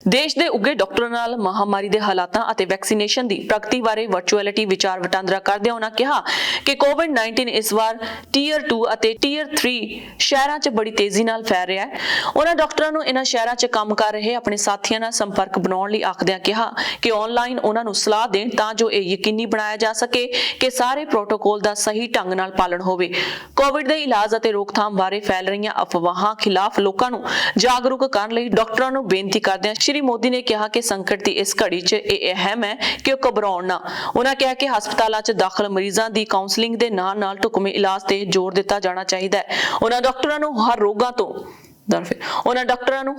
ਦੇਸ਼ ਦੇ ਉੱਘੇ ਡਾਕਟਰਾਂ ਨਾਲ ਮਹਾਮਾਰੀ ਦੇ ਹਾਲਾਤਾਂ ਅਤੇ ਵੈਕਸੀਨੇਸ਼ਨ ਦੀ ਪ੍ਰਗਤੀ ਬਾਰੇ ਵਰਚੁਅਲਿਟੀ ਵਿਚਾਰ ਵਟਾਂਦਰਾ ਕਰਦਿਆਂ ਉਹਨਾਂ ਕਿਹਾ ਕਿ ਕੋਵਿਡ-19 ਇਸ ਵਾਰ ਟੀਅਰ 2 ਅਤੇ ਟੀਅਰ 3 ਸ਼ਹਿਰਾਂ 'ਚ ਬੜੀ ਤੇਜ਼ੀ ਨਾਲ ਫੈਲ ਰਿਹਾ ਹੈ। ਉਹਨਾਂ ਡਾਕਟਰਾਂ ਨੂੰ ਇਹਨਾਂ ਸ਼ਹਿਰਾਂ 'ਚ ਕੰਮ ਕਰ ਰਹੇ ਆਪਣੇ ਸਾਥੀਆਂ ਨਾਲ ਸੰਪਰਕ ਬਣਾਉਣ ਲਈ ਆਖਦਿਆਂ ਕਿਹਾ ਕਿ ਆਨਲਾਈਨ ਉਹਨਾਂ ਨੂੰ ਸਲਾਹ ਦੇਣ ਤਾਂ ਜੋ ਇਹ ਯਕੀਨੀ ਬਣਾਇਆ ਜਾ ਸਕੇ ਕਿ ਸਾਰੇ ਪ੍ਰੋਟੋਕੋਲ ਦਾ ਸਹੀ ਢੰਗ ਨਾਲ ਪਾਲਣ ਹੋਵੇ। ਕੋਵਿਡ ਦੇ ਇਲਾਜ ਅਤੇ ਰੋਕਥਾਮ ਬਾਰੇ ਫੈਲ ਰਹੀਆਂ ਅਫਵਾਹਾਂ ਖਿਲਾਫ ਲੋਕਾਂ ਨੂੰ ਜਾਗਰੂਕ ਕਰਨ ਲਈ ਡਾਕਟਰਾਂ ਨੂੰ ਬੇਨਤੀ ਕਰਦਿਆਂ ਸ਼੍ਰੀ ਮੋਦੀ ਨੇ ਕਿਹਾ ਕਿ ਸੰਕਟ ਦੀ ਇਸ ਘੜੀ 'ਚ ਇਹ ਅਹਿਮ ਹੈ ਕਿ ਉਹ ਘਬਰਾਉਣ ਨਾ। ਉਹਨਾਂ ਕਿਹਾ ਕਿ ਹਸਪਤਾਲਾਂ 'ਚ ਦਾਖਲ ਮਰੀਜ਼ਾਂ ਦੀ ਕਾਉਂਸਲਿੰਗ ਦੇ ਨਾਲ-ਨਾਲ ਢੁਕਵੇਂ ਇਲਾਜ ਤੇ ਜ਼ੋਰ ਦਿੱਤਾ ਜਾਣਾ ਚਾਹੀਦਾ ਹੈ। ਉਹਨਾਂ ਡਾਕਟਰਾਂ ਨੂੰ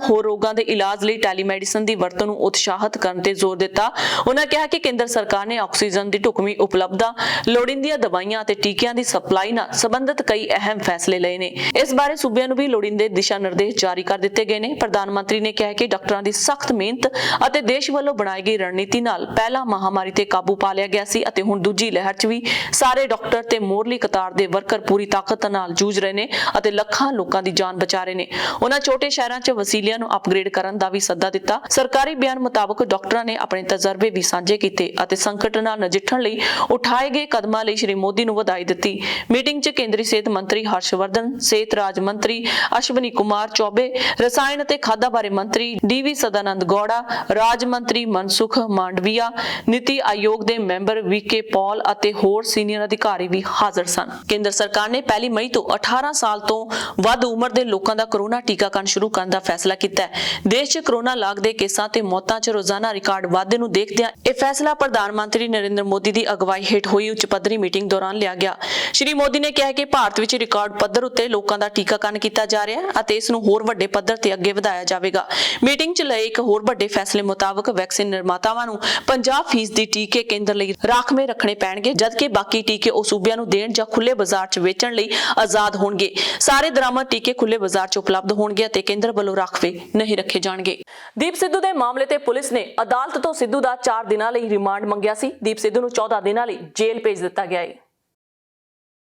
ਹੋਰ ਰੋਗਾਂ ਦੇ ਇਲਾਜ ਲਈ ਟੈਲੀਮੈਡੀਸਨ ਦੀ ਵਰਤੋਂ ਨੂੰ ਉਤਸ਼ਾਹਿਤ ਕਰਨ ਤੇ ਜ਼ੋਰ ਦਿੱਤਾ। ਉਹਨਾਂ ਕਿਹਾ ਕਿ ਕੇਂਦਰ ਸਰਕਾਰ ਨੇ ਆਕਸੀਜਨ ਦੀ ਢੁਕਵੀਂ ਉਪਲਬਧਤਾ, ਲੋੜੀਂਦੀਆਂ ਦਵਾਈਆਂ ਅਤੇ ਟੀਕਿਆਂ ਦੀ ਸਪਲਾਈ ਨਾਲ ਸੰਬੰਧਿਤ ਕਈ ਅਹਿਮ ਫੈਸਲੇ ਲਏ ਨੇ। ਇਸ ਬਾਰੇ ਸੂਬਿਆਂ ਨੂੰ ਵੀ ਲੋੜੀਂਦੇ ਦਿਸ਼ਾ ਨਿਰਦੇਸ਼ ਜਾਰੀ ਕਰ ਦਿੱਤੇ ਗਏ ਨੇ। ਪ੍ਰਧਾਨ ਮੰਤਰੀ ਨੇ ਕਿਹਾ ਕਿ ਡਾਕਟਰਾਂ ਦੀ ਸਖਤ ਮਿਹਨਤ ਅਤੇ ਦੇਸ਼ ਵੱਲੋਂ ਬਣਾਈ ਗਈ ਰਣਨੀਤੀ ਨਾਲ ਪਹਿਲਾਂ ਮਹਾਮਾਰੀ ਤੇ ਕਾਬੂ ਪਾ ਲਿਆ ਗਿਆ ਸੀ ਅਤੇ ਹੁਣ ਦੂਜੀ ਲਹਿਰ 'ਚ ਵੀ ਸਾਰੇ ਡਾਕਟਰ ਤੇ ਮੋਰਲੀ ਕਤਾਰ ਦੇ ਵਰਕਰ ਪੂਰੀ ਤਾਕਤ ਨਾਲ ਜੂਝ ਰਹੇ ਨੇ ਅਤੇ ਲੱਖਾਂ ਲੋਕਾਂ ਦੀ ਜਾਨ ਬਚਾ ਰਹੇ ਨੇ। ਉਹਨਾਂ ਛੋਟੇ ਸ਼ਹਿਰਾਂ 'ਚ ਵਸੀਲਿਆਂ ਨੂੰ ਅਪਗ੍ਰੇਡ ਕਰਨ ਦਾ ਵੀ ਸੱਦਾ ਦਿੱਤਾ। ਸਰਕਾਰੀ ਬਿਆਨ ਮੁਤਾਬਕ ਡਾਕਟਰਾਂ ਨੇ ਆਪਣੇ ਤਜਰਬੇ ਵੀ ਸਾਂਝੇ ਕੀਤੇ ਅਤੇ ਸੰਕਟ ਨਾਲ ਨਜਿੱਠਣ ਲਈ ਉਠਾਏ ਗਏ ਕਦਮਾਂ ਲਈ ਸ਼੍ਰੀ ਮੋਦੀ ਨੂੰ ਵਧਾਈ ਦਿੱਤੀ। ਮੀਟਿੰਗ 'ਚ ਕੇਂਦਰੀ ਸਿਹਤ ਮੰਤਰੀ ਹਰਸ਼ਵਰਧਨ, ਸਿਹਤ ਰਾਜ ਮੰਤਰੀ ਅਸ਼ਵਨੀ ਕੁਮਾਰ ਚੌਬੇ, ਰਸਾਇਣ ਅਤੇ ਖਾਦਾਂ ਬਾਰੇ ਮੰਤਰੀ ਡੀ.ਵੀ. ਸਦਾਨੰਦ ਗੌੜਾ, ਰਾਜ ਮੰਤਰੀ ਮਨਸੁਖ ਮਾਂਡਵੀਆ, ਨੀਤੀ ਆਯੋਗ ਦੇ ਮੈਂਬਰ ਵੀ.ਕੇ. ਪੌਲ ਅਤੇ ਹੋਰ ਸੀਨੀਅਰ ਅਧਿਕਾਰੀ ਵੀ ਹਾਜ਼ਰ ਸਨ। ਕੇਂਦਰ ਸਰਕਾਰ ਨੇ 1 ਮਈ ਤੋਂ 18 ਸਾਲ ਤੋਂ ਵੱਧ ਉਮਰ ਦੇ ਲੋਕਾਂ ਦਾ ਕੋਰੋਨਾ ਟੀਕਾਕਰਨ ਸ਼ੁਰੂ ਕਰਨ ਦਾ ਫੈਸਲਾ ਕੀਤਾ ਹੈ। ਦੇਸ਼ 'ਚ ਕੋਰੋਨਾ ਲਾਗ ਦੇ ਕੇਸਾਂ ਤੇ ਮੌਤਾਂ 'ਚ ਰੋਜ਼ਾਨਾ ਰਿਕਾਰਡ ਵਾਧੇ ਨੂੰ ਦੇਖਦਿਆਂ ਇਹ ਫੈਸਲਾ ਪ੍ਰਧਾਨ ਮੰਤਰੀ ਨਰਿੰਦਰ ਮੋਦੀ ਦੀ ਅਗਵਾਈ ਹੇਠ ਹੋਈ ਉੱਚ ਪੱਧਰੀ ਮੀਟਿੰਗ ਦੌਰਾਨ ਲਿਆ ਗਿਆ। ਸ਼੍ਰੀ ਮੋਦੀ ਨੇ ਕਿਹਾ ਕਿ ਭਾਰਤ ਵਿੱਚ ਰਿਕਾਰਡ ਪੱਧਰ ਉੱਤੇ ਲੋਕਾਂ ਦਾ ਟੀਕਾਕਰਨ ਕੀਤਾ ਜਾ ਰਿਹਾ ਹੈ ਅਤੇ ਇਸ ਨੂੰ ਹੋਰ ਵੱਡੇ ਪੱਧਰ ਤੇ ਅੱਗੇ ਵਧਾਇਆ ਜਾਵੇਗਾ। ਮੀਟਿੰਗ 'ਚ ਲਏ ਇੱਕ ਹੋਰ ਵੱਡੇ ਫੈਸਲੇ ਮੁਤਾਬਕ ਵੈਕਸੀਨ ਨਿਰਮਾਤਾਵਾਂ ਨੂੰ 50% ਦੀ ਟੀਕੇ ਕੇਂਦਰ ਲਈ ਰਾਖਵੇਂ ਰੱਖਣੇ ਪੈਣਗੇ, ਜਦਕਿ ਬਾਕੀ ਟੀਕੇ ਉਹ ਸੂਬਿਆਂ ਨੂੰ ਦੇਣ ਜਾਂ ਖੁੱਲੇ ਬਾਜ਼ਾਰ 'ਚ ਵੇਚਣ ਲਈ ਆਜ਼ਾਦ ਹੋਣਗੇ। ਸਾਰੇ ਦਰਾਮਦ ਟੀਕੇ ਖੁੱਲੇ ਬਾਜ਼ਾਰ 'ਚ ਉਪਲਬਧ ਹੋਣਗੇ ਅਤੇ ਕੇਂਦਰ ਵੱਲੋਂ ਰਾਖਵੇਂ ਨਹੀਂ ਰੱਖੇ ਜਾਣਗੇ। ਦੀਪ ਸਿੱਧੂ ਦੇ ਮਾਮਲੇ ਤੇ ਪੁਲਿਸ ਨੇ ਅਦਾਲਤ ਤੋਂ ਸਿੱਧੂ ਦਾ 4 ਦਿਨਾਂ ਲਈ ਰਿਮਾਂਡ ਮੰਗਿਆ ਸੀ। ਦੀਪ ਸਿੱਧੂ ਨੂੰ 14 ਦਿਨਾਂ ਲਈ ਜੇਲ੍ਹ ਭੇਜ ਦਿੱਤਾ ਗਿਆ ਹੈ।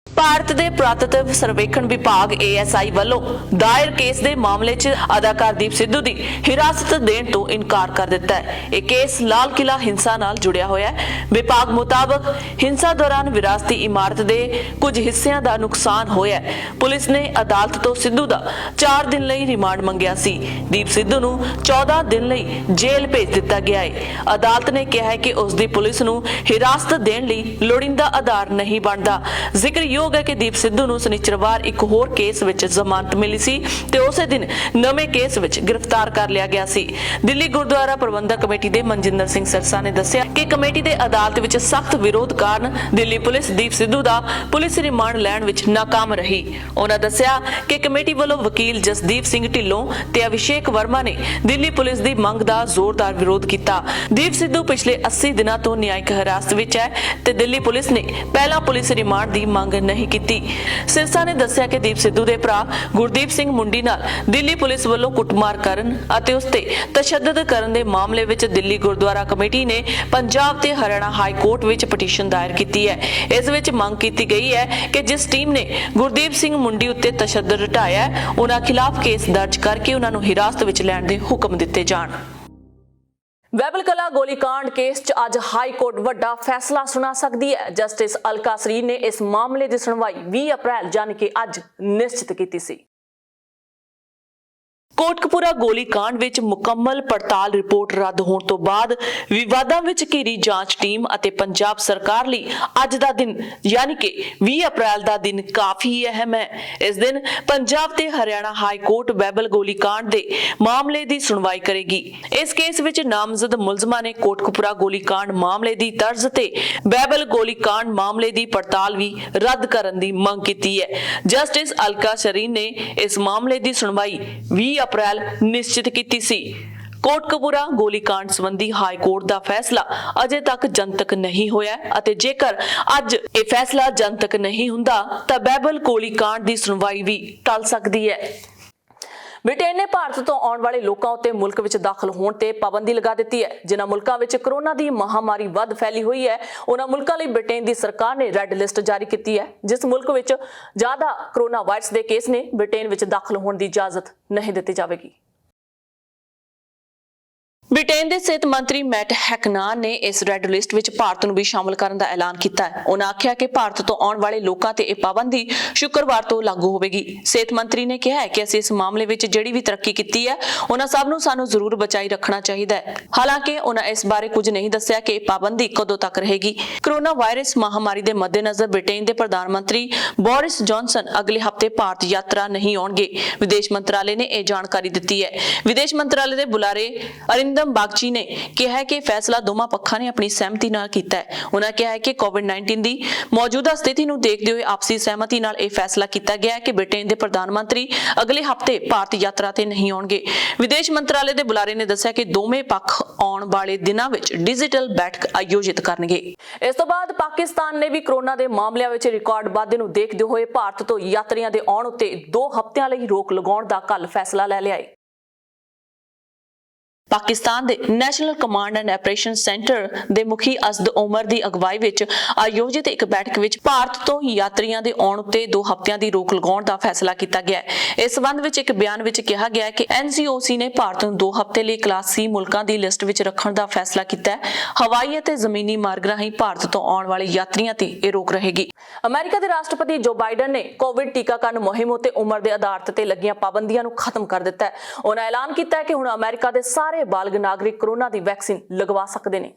ਭਾਰਤ ਦੇ ਪੁਰਾਤਤਵ ਸਰਵੇਖਣ ਵਿਭਾਗ ASI ਵੱਲੋਂ ਦਾਇਰ ਕੇਸ ਦੇ ਮਾਮਲੇ 'ਚ ਅਦਾਕਾਰ ਦੀਪ ਸਿੱਧੂ ਦੀ ਹਿਰਾਸਤ ਦੇਣ ਤੋਂ ਇਨਕਾਰ ਕਰ ਦਿੱਤਾ ਹੈ। ਇਹ ਕੇਸ ਲਾਲ ਕਿਲਾ ਹਿੰਸਾ ਨਾਲ ਜੁੜਿਆ ਹੋਇਆ ਹੈ। ਵਿਭਾਗ ਮੁਤਾਬਕ ਹਿੰਸਾ ਦੌਰਾਨ ਵਿਰਾਸਤੀ ਇਮਾਰਤ ਦੇ ਕੁਝ ਹਿੱਸਿਆਂ ਦਾ ਨੁਕਸਾਨ ਹੋਇਆ ਹੈ। ਪੁਲਿਸ ਨੇ ਅਦਾਲਤ ਤੋਂ ਸਿੱਧੂ ਦਾ 4 ਦਿਨ ਲਈ ਰਿਮਾਂਡ ਮੰਗਿਆ ਸੀ। ਦੀਪ ਸਿੱਧੂ ਨੂੰ 14 ਦਿਨ ਲਈ ਜੇਲ੍ਹ ਭੇਜ ਦਿੱਤਾ ਗਿਆ ਹੈ। ਅਦਾਲਤ ਨੇ ਕਿਹਾ ਹੈ ਕਿ ਉਸ ਦੀ ਪੁਲਿਸ ਨੂੰ ਹਿਰਾਸਤ ਦੇਣ ਲਈ ਲੋੜੀਂਦਾ ਆਧਾਰ ਨਹੀਂ ਬਣਦਾ। ਜ਼ਿਕਰਯੋਗ ਹੈ ਕਿ ਦੀਪ ਸਿੱਧੂ ਨੂੰ ਸ਼ਨੀਚਰਵਾਰ ਇੱਕ ਹੋਰ ਕੇਸ ਵਿੱਚ ਜ਼ਮਾਨਤ ਮਿਲੀ ਸੀ ਤੇ ਉਸੇ ਦਿਨ ਨਵੇਂ ਕੇਸ ਵਿੱਚ ਗ੍ਰਿਫਤਾਰ ਕਰ ਲਿਆ ਗਿਆ ਸੀ। ਦਿੱਲੀ ਗੁਰਦੁਆਰਾ ਪ੍ਰਬੰਧਕ ਕਮੇਟੀ ਦੇ ਮਨਜਿੰਦਰ ਸਿੰਘ ਸਰਸਾ ਨੇ ਦੱਸਿਆ ਕਿ ਕਮੇਟੀ ਦੇ ਅਦਾਲਤ ਵਿੱਚ ਸਖਤ ਵਿਰੋਧ ਕਾਰਨ ਦਿੱਲੀ ਪੁਲਿਸ ਦੀਪ ਸਿੱਧੂ ਦਾ ਪੁਲਿਸ ਰਿਮਾਂਡ ਲੈਣ ਵਿੱਚ ਨਾਕਾਮ ਰਹੀ। ਉਹਨਾਂ ਦੱਸਿਆ ਕਿ ਕਮੇਟੀ ਵੱਲੋਂ ਵਕੀਲ ਜਸਦੀਪ ਸਿੰਘ ਢਿੱਲੋਂ ਤੇ ਅਭਿਸ਼ੇਕ ਵਰਮਾ ਨੇ ਦਿੱਲੀ ਪੁਲਿਸ ਦੀ ਮੰਗ ਦਾ ਜ਼ੋਰਦਾਰ ਵਿਰੋਧ ਕੀਤਾ। ਦੀਪ ਸਿੱਧੂ ਪਿਛਲੇ 80 ਦਿਨਾਂ ਤੋਂ ਨਿਆਇਕ ਹਿਰਾਸਤ ਵਿੱਚ ਹੈ ਤੇ ਦਿੱਲੀ ਪੁਲਿਸ ਨੇ ਪਹਿਲਾਂ ਪੁਲਿਸ ਰਿਮਾਂਡ ਦੀ ਮੰਗ ਨਹੀਂ ਕੀਤੀ। ਸਿਰਸਾ ਨੇ ਦੱਸਿਆ ਕਿ ਦੀਪ ਸਿੱਧੂ ਦੇ ਭਰਾ ਗੁਰਦੀਪ ਸਿੰਘ ਮੁੰਡੀ ਨਾਲ ਦਿੱਲੀ ਪੁਲਿਸ ਵੱਲੋਂ ਕੁੱਟਮਾਰ ਕਰਨ ਅਤੇ ਉਸ ਤੇ ਤਸ਼ੱਦਦ ਕਰਨ ਦੇ ਮਾਮਲੇ ਵਿੱਚ ਦਿੱਲੀ ਗੁਰਦੁਆਰਾ ਕਮੇਟੀ ਨੇ ਪੰਜਾਬ ਤੇ ਹਰਿਆਣਾ ਹਾਈ ਕੋਰਟ ਵਿੱਚ ਪਟੀਸ਼ਨ ਦਾਇਰ ਕੀਤੀ ਹੈ। ਇਸ ਵਿੱਚ ਮੰਗ ਕੀਤੀ ਗਈ ਹੈ ਕਿ ਜਿਸ ਟੀਮ ਨੇ ਗੁਰਦੀਪ ਸਿੰਘ ਮੁੰਡੀ ਉੱਤੇ ਤਸ਼ੱਦਦ ਢਾਇਆ ਹੈ, ਉਹਨਾਂ ਖਿਲਾਫ ਕੇਸ ਦਰਜ ਕਰਕੇ ਉਹਨਾਂ ਨੂੰ ਹਿਰਾਸਤ ਵਿੱਚ ਲੈਣ ਦੇ ਹੁਕਮ ਦਿੱਤੇ ਜਾਣ। ਵੈਬਲ ਕਲਾ ਗੋਲੀकांड ਕੇਸ 'ਚ ਅੱਜ ਹਾਈ ਕੋਰਟ ਵੱਡਾ ਫੈਸਲਾ ਸੁਣਾ ਸਕਦੀ ਹੈ। ਜਸਟਿਸ ਅਲਕਾ ਸਰੀਨ ਨੇ ਇਸ ਮਾਮਲੇ ਦੀ ਸੁਣਵਾਈ 20 ਅਪ੍ਰੈਲ ਯਾਨੀ ਕਿ ਅੱਜ ਨਿਸ਼ਚਿਤ ਕੀਤੀ ਸੀ। ਕੋਟਕਪੂਰਾ ਗੋਲੀकांड ਵਿੱਚ ਮੁਕੰਮਲ ਪੜਤਾਲ ਰਿਪੋਰਟ ਰੱਦ ਹੋਣ ਤੋਂ ਬਾਅਦ ਵਿਵਾਦਾਂ ਵਿੱਚ ਘਿਰੀ ਜਾਂਚ ਟੀਮ ਅਤੇ ਪੰਜਾਬ ਸਰਕਾਰ ਲਈ ਅੱਜ ਦਾ ਦਿਨ ਯਾਨੀ ਕਿ 20 ਅਪ੍ਰੈਲ ਦਾ ਦਿਨ ਕਾਫੀ ਅਹਿਮ ਹੈ। ਇਸ ਦਿਨ ਪੰਜਾਬ ਤੇ ਹਰਿਆਣਾ ਹਾਈ ਕੋਰਟ ਵੈਬਲ ਗੋਲੀकांड ਦੇ ਮਾਮਲੇ ਦੀ ਸੁਣਵਾਈ ਕਰੇਗੀ। ਇਸ ਕੇਸ ਵਿੱਚ ਨਾਮਜ਼ਦ ਮੁਲਜ਼ਮਾਂ ਨੇ ਕੋਟਕਪੂਰਾ ਗੋਲੀकांड ਮਾਮਲੇ ਦੀ ਤਰਜ਼ ਤੇ ਵੈਬਲ ਗੋਲੀकांड ਮਾਮਲੇ ਦੀ ਪੜਤਾਲ ਵੀ ਰੱਦ ਕਰਨ ਦੀ ਮੰਗ ਕੀਤੀ ਹੈ। ਜਸਟਿਸ ਅਲਕਾ ਸਰੀਨ ਨੇ ਇਸ ਮਾਮਲੇ ਦੀ ਸੁਣਵਾਈ 20 ਅਪ੍ਰੈਲ ਨਿਸ਼ਚਿਤ ਕੀਤੀ ਸੀ। ਕੋਟਕਪੂਰਾ ਗੋਲੀकांड ਸੰਬੰਧੀ ਹਾਈ ਕੋਰਟ ਦਾ ਫੈਸਲਾ ਅਜੇ ਤੱਕ ਜਨਤਕ ਨਹੀਂ ਹੋਇਆ ਅਤੇ ਜੇਕਰ ਅੱਜ ਇਹ ਫੈਸਲਾ ਜਨਤਕ ਨਹੀਂ ਹੁੰਦਾ ਤਾਂ ਵੈਬਲ ਗੋਲੀकांड ਦੀ ਸੁਣਵਾਈ ਵੀ ਟਲ ਸਕਦੀ ਹੈ। ਬ੍ਰਿਟੇਨ ਨੇ ਭਾਰਤ ਤੋਂ ਆਉਣ ਵਾਲੇ ਲੋਕਾਂ ਉੱਤੇ ਮੁਲਕ ਵਿੱਚ ਦਾਖਲ ਹੋਣ ਤੇ ਪਾਬੰਦੀ ਲਗਾ ਦਿੱਤੀ ਹੈ। ਜਿਨ੍ਹਾਂ ਮੁਲਕਾਂ ਵਿੱਚ ਕੋਰੋਨਾ ਦੀ ਮਹਾਮਾਰੀ ਵੱਧ ਫੈਲੀ ਹੋਈ ਹੈ, ਉਹਨਾਂ ਮੁਲਕਾਂ ਲਈ ਬ੍ਰਿਟੇਨ ਦੀ ਸਰਕਾਰ ਨੇ ਰੈੱਡ ਲਿਸਟ ਜਾਰੀ ਕੀਤੀ ਹੈ। ਜਿਸ ਮੁਲਕ ਵਿੱਚ ਜ਼ਿਆਦਾ ਕੋਰੋਨਾ ਵਾਇਰਸ ਦੇ ਕੇਸ ਨੇ, ਬ੍ਰਿਟੇਨ ਵਿੱਚ ਦਾਖਲ ਹੋਣ ਦੀ ਇਜਾਜ਼ਤ ਨਹੀਂ ਦਿੱਤੀ ਜਾਵੇਗੀ। ਬ੍ਰਿਟੇਨ ਦੇ ਸਿਹਤ ਮੰਤਰੀ ਮੈਟ ਹੈਕਨਾਨ ਨੇ ਇਸ ਰੈੱਡ ਲਿਸਟ ਵਿੱਚ ਭਾਰਤ ਨੂੰ ਵੀ ਸ਼ਾਮਲ ਕਰਨ ਦਾ ਐਲਾਨ ਕੀਤਾ ਹੈ। ਉਹਨਾਂ ਆਖਿਆ ਕਿ ਭਾਰਤ ਤੋਂ ਆਉਣ ਵਾਲੇ ਲੋਕਾਂ ਤੇ ਇਹ ਪਾਬੰਦੀ ਸ਼ੁੱਕਰਵਾਰ ਤੋਂ ਲਾਗੂ ਹੋਵੇਗੀ। ਸਿਹਤ ਮੰਤਰੀ ਨੇ ਕਿਹਾ ਹੈ ਕਿ ਅਸੀਂ ਇਸ ਮਾਮਲੇ ਵਿੱਚ ਜਿਹੜੀ ਵੀ ਤਰੱਕੀ ਕੀਤੀ ਹੈ, ਉਹਨਾਂ ਸਭ ਨੂੰ ਸਾਨੂੰ ਜ਼ਰੂਰ ਬਚਾਈ ਰੱਖਣਾ ਚਾਹੀਦਾ ਹੈ। ਹਾਲਾਂਕਿ ਉਹਨਾਂ ਇਸ ਬਾਰੇ ਕੁਝ ਨਹੀਂ ਦੱਸਿਆ ਕਿ ਇਹ ਪਾਬੰਦੀ ਕਦੋਂ ਤੱਕ ਰਹੇਗੀ। ਕੋਰੋਨਾ ਵਾਇਰਸ ਮਹਾਮਾਰੀ ਦੇ ਮੱਦੇਨਜ਼ਰ ਬ੍ਰਿਟੇਨ ਦੇ ਪ੍ਰਧਾਨ ਮੰਤਰੀ ਬੋਰਿਸ ਜੌਨਸਨ ਅਗਲੇ ਹਫ਼ਤੇ ਭਾਰਤ ਯਾਤਰਾ ਨਹੀਂ ਆਉਣਗੇ। ਵਿਦੇਸ਼ ਮੰਤਰਾਲੇ ਨੇ ਇਹ ਜਾਣਕਾਰੀ ਦਿੱਤੀ ਹੈ। ਵਿਦੇਸ਼ ਮੰਤਰਾਲੇ ਦੇ ਬੁਲਾਰੇ ਅਰਿੰਦਮ ਬਾਗਚੀ ਨੇ ਕਿਹਾ ਹੈ ਕਿ ਫੈਸਲਾ ਦੋਵਾਂ ਪੱਖਾਂ ਨੇ ਆਪਣੀ ਸਹਿਮਤੀ ਨਾਲ ਕੀਤਾ ਹੈ। ਉਹਨਾਂ ਕਿਹਾ ਹੈ ਕਿ ਕੋਵਿਡ-19 ਦੀ ਮੌਜੂਦਾ ਸਥਿਤੀ ਨੂੰ ਦੇਖਦੇ ਹੋਏ ਆਪਸੀ ਸਹਿਮਤੀ ਨਾਲ ਇਹ ਫੈਸਲਾ ਕੀਤਾ ਗਿਆ ਹੈ ਕਿ ਬ੍ਰਿਟੇਨ ਦੇ ਪ੍ਰਧਾਨ ਮੰਤਰੀ ਅਗਲੇ ਹਫ਼ਤੇ ਭਾਰਤ ਯਾਤਰਾ ਤੇ ਨਹੀਂ ਆਉਣਗੇ। ਵਿਦੇਸ਼ ਮੰਤਰਾਲੇ ਦੇ ਬੁਲਾਰੇ ਨੇ ਦੱਸਿਆ ਕਿ ਦੋਵੇਂ ਪੱਖ ਆਉਣ ਵਾਲੇ ਦਿਨਾਂ ਵਿੱਚ ਡਿਜੀਟਲ ਬੈਠਕ ਆਯੋਜਿਤ ਕਰਨਗੇ। ਇਸ ਤੋਂ ਬਾਅਦ ਪਾਕਿਸਤਾਨ ਨੇ ਵੀ ਕੋਰੋਨਾ ਦੇ ਮਾਮਲਿਆਂ ਵਿੱਚ ਰਿਕਾਰਡ ਵਾਧੇ ਨੂੰ ਦੇਖਦੇ ਹੋਏ ਭਾਰਤ ਤੋਂ ਯਾਤਰੀਆਂ ਦੇ ਆਉਣ ਉੱਤੇ 2 ਹਫ਼ਤਿਆਂ ਲਈ ਰੋਕ ਲਗਾਉਣ ਦਾ ਕੱਲ੍ਹ ਫੈਸਲਾ ਲੈ ਲਿਆ ਹੈ। ਪਾਕਿਸਤਾਨ ਦੇ national command and operation centre ਦੇ ਮੁਖੀ ਅਸਦ ਉਮਰ ਦੀ ਅਗਵਾਈ ਵਿੱਚ ਆਯੋਜਿਤ ਇੱਕ ਬੈਠਕ ਵਿੱਚ ਭਾਰਤ ਤੋਂ ਯਾਤਰੀਆਂ ਦੇ ਆਉਣ ਉੱਤੇ 2 ਹਫ਼ਤਿਆਂ ਦੀ ਰੋਕ ਲਗਾਉਣ ਦਾ ਫੈਸਲਾ ਕੀਤਾ ਗਿਆ ਹੈ। ਇਸ ਸੰਬੰਧ ਵਿੱਚ ਇੱਕ ਬਿਆਨ ਵਿੱਚ ਕਿਹਾ ਗਿਆ ਹੈ ਕਿ NCOC ਨੇ ਭਾਰਤ ਨੂੰ 2 ਹਫ਼ਤੇ ਲਈ ਕਲਾਸ C ਮੁਲਕਾਂ ਦੀ ਲਿਸਟ ਵਿੱਚ ਰੱਖਣ ਦਾ ਫੈਸਲਾ ਕੀਤਾ ਹੈ। ਹਵਾਈ ਅਤੇ ਜ਼ਮੀਨੀ ਮਾਰਗ ਰਾਹੀਂ ਭਾਰਤ ਤੋਂ ਆਉਣ ਵਾਲੇ ਯਾਤਰੀਆਂ ਤੇ ਇਹ ਰੋਕ ਰਹੇਗੀ। ਅਮਰੀਕਾ ਦੇ ਰਾਸ਼ਟਰਪਤੀ ਜੋ ਬਾਈਡਨ ਨੇ ਕੋਵਿਡ ਟੀਕਾਕਰਨ ਮੁਹਿੰਮ ਉੱਤੇ ਉਮਰ ਦੇ ਆਧਾਰ ਤੇ ਲੱਗੀਆਂ ਪਾਬੰਦੀਆਂ ਨੂੰ ਖਤਮ ਕਰ ਦਿੱਤਾ ਹੈ। ਉਹਨਾਂ ਐਲਾਨ ਕੀਤਾ ਹੈ ਕਿ ਹੁਣ ਅਮਰੀਕਾ ਦੇ ਸਾਰੇ ਬਾਲਗ ਨਾਗਰਿਕ ਕੋਰੋਨਾ ਦੀ ਵੈਕਸੀਨ ਲਗਵਾ ਸਕਦੇ ਨੇ।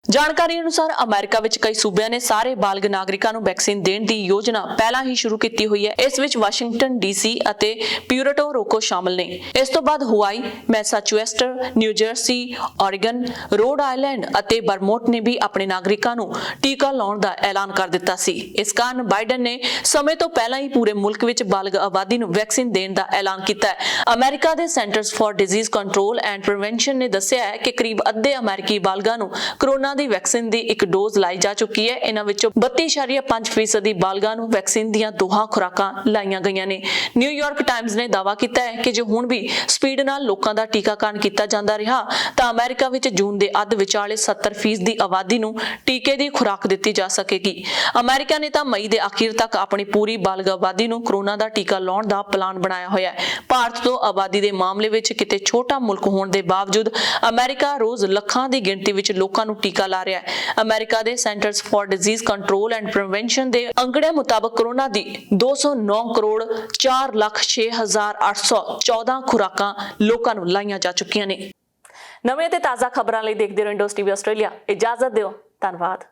ਜਾਣਕਾਰੀ ਅਨੁਸਾਰ ਅਮਰੀਕਾ ਵਿੱਚ ਕਈ ਸੂਬਿਆਂ ਨੇ ਸਾਰੇ ਬਾਲਗ ਨਾਗਰਿਕਾਂ ਨੂੰ ਵੈਕਸੀਨ ਦੇਣ ਦੀ ਯੋਜਨਾ ਪਹਿਲਾਂ ਹੀ ਸ਼ੁਰੂ ਕੀਤੀ ਹੋਈ ਹੈ। ਇਸ ਵਿੱਚ ਵਾਸ਼ਿੰਗਟਨ ਡੀਸੀ ਅਤੇ ਪਿਊਰਟੋ ਰਿਕੋ ਸ਼ਾਮਲ ਨੇ। ਇਸ ਤੋਂ ਬਾਅਦ Hawaii, Massachusetts, New Jersey, Oregon, Rhode Island ਅਤੇ ਵਰਮੋਂਟ ਨੇ ਵੀ ਆਪਣੇ ਨਾਗਰਿਕਾਂ ਨੂੰ ਟੀਕਾ ਲਾਉਣ ਦਾ ਐਲਾਨ ਕਰ ਦਿੱਤਾ ਸੀ। ਇਸ ਕਾਰਨ ਬਾਈਡਨ ਨੇ ਸਮੇਂ ਤੋਂ ਪਹਿਲਾਂ ਹੀ ਪੂਰੇ ਮੁਲਕ ਵਿੱਚ ਬਾਲਗ ਆਬਾਦੀ ਨੂੰ ਵੈਕਸੀਨ ਦੇਣ ਦਾ ਐਲਾਨ ਕੀਤਾ ਹੈ। ਅਮਰੀਕਾ ਦੇ centres for disease control and prevention ਨੇ ਦੱਸਿਆ ਹੈ ਕਿ ਕਰੀਬ ਅੱਧੇ ਅਮਰੀਕੀ ਬਾਲਗਾਂ ਨੂੰ ਕੋਰੋਨਾ ਦੀ ਵੈਕਸੀਨ ਦੀ ਇੱਕ ਡੋਜ਼ ਲਾਈ ਜਾ ਚੁੱਕੀ ਹੈ। ਇਹਨਾਂ ਵਿੱਚੋਂ 32.5% ਬਾਲਗਾਂ ਨੂੰ ਵੈਕਸੀਨ ਦੀਆਂ ਦੋਹਾਂ ਖੁਰਾਕਾਂ ਲਾਈਆਂ ਗਈਆਂ ਨੇ। ਨਿਊਯਾਰਕ ਟਾਈਮਜ਼ ਨੇ ਦਾਅਵਾ ਕੀਤਾ ਹੈ ਕਿ ਜੇ ਹੁਣ ਵੀ ਸਪੀਡ ਨਾਲ ਲੋਕਾਂ ਦਾ ਟੀਕਾਕਰਨ ਕੀਤਾ ਜਾਂਦਾ ਰਿਹਾ ਤਾਂ ਅਮਰੀਕਾ ਵਿੱਚ ਜੂਨ ਦੇ ਅੱਧ ਵਿਚਾਲੇ 70% ਦੀ ਆਬਾਦੀ ਨੂੰ ਟੀਕੇ ਦੀ ਖੁਰਾਕ ਦਿੱਤੀ ਜਾ ਸਕੇਗੀ। ਅਮਰੀਕਾ ਨੇ ਤਾਂ ਮਈ ਦੇ ਅਖੀਰ ਤੱਕ ਆਪਣੀ ਪੂਰੀ ਬਾਲਗ ਆਬਾਦੀ ਨੂੰ ਕੋਰੋਨਾ ਦਾ ਟੀਕਾ ਲਾਉਣ ਦਾ ਪਲਾਨ ਬਣਾਇਆ ਹੋਇਆ ਹੈ। ਭਾਰਤ ਤੋਂ ਆਬਾਦੀ ਦੇ ਮਾਮਲੇ ਵਿੱਚ ਕਿਤੇ ਛੋਟਾ ਮੁਲਕ ਹੋਣ ਦੇ ਬਾਵਜੂਦ ਅਮਰੀਕਾ ਰੋਜ਼ ਲੱਖਾਂ ਦੀ ਗਿਣਤੀ ਵਿੱਚ ਲੋਕਾਂ ਨੂੰ ਟੀਕਾ ਲਾ ਰਿਹਾ ਹੈ। ਅਮਰੀਕਾ ਦੇ centres for disease control and prevention ਦੇ ਅੰਕੜਿਆਂ ਮੁਤਾਬਕ ਕੋਰੋਨਾ ਦੀ 209 ਕਰੋੜ 4,06,814 ਖੁਰਾਕਾਂ ਲੋਕਾਂ ਨੂੰ ਲਾਈਆਂ ਜਾ ਚੁੱਕੀਆਂ ਨੇ। ਨਵੇਂ ਤੇ ਤਾਜ਼ਾ ਖਬਰਾਂ ਲਈ ਦੇਖਦੇ ਰਹੋ ਇੰਡੋਸ ਟੀਵੀ ਆਸਟ੍ਰੇਲੀਆ। ਇਜਾਜ਼ਤ ਦਿਓ। ਧੰਨਵਾਦ।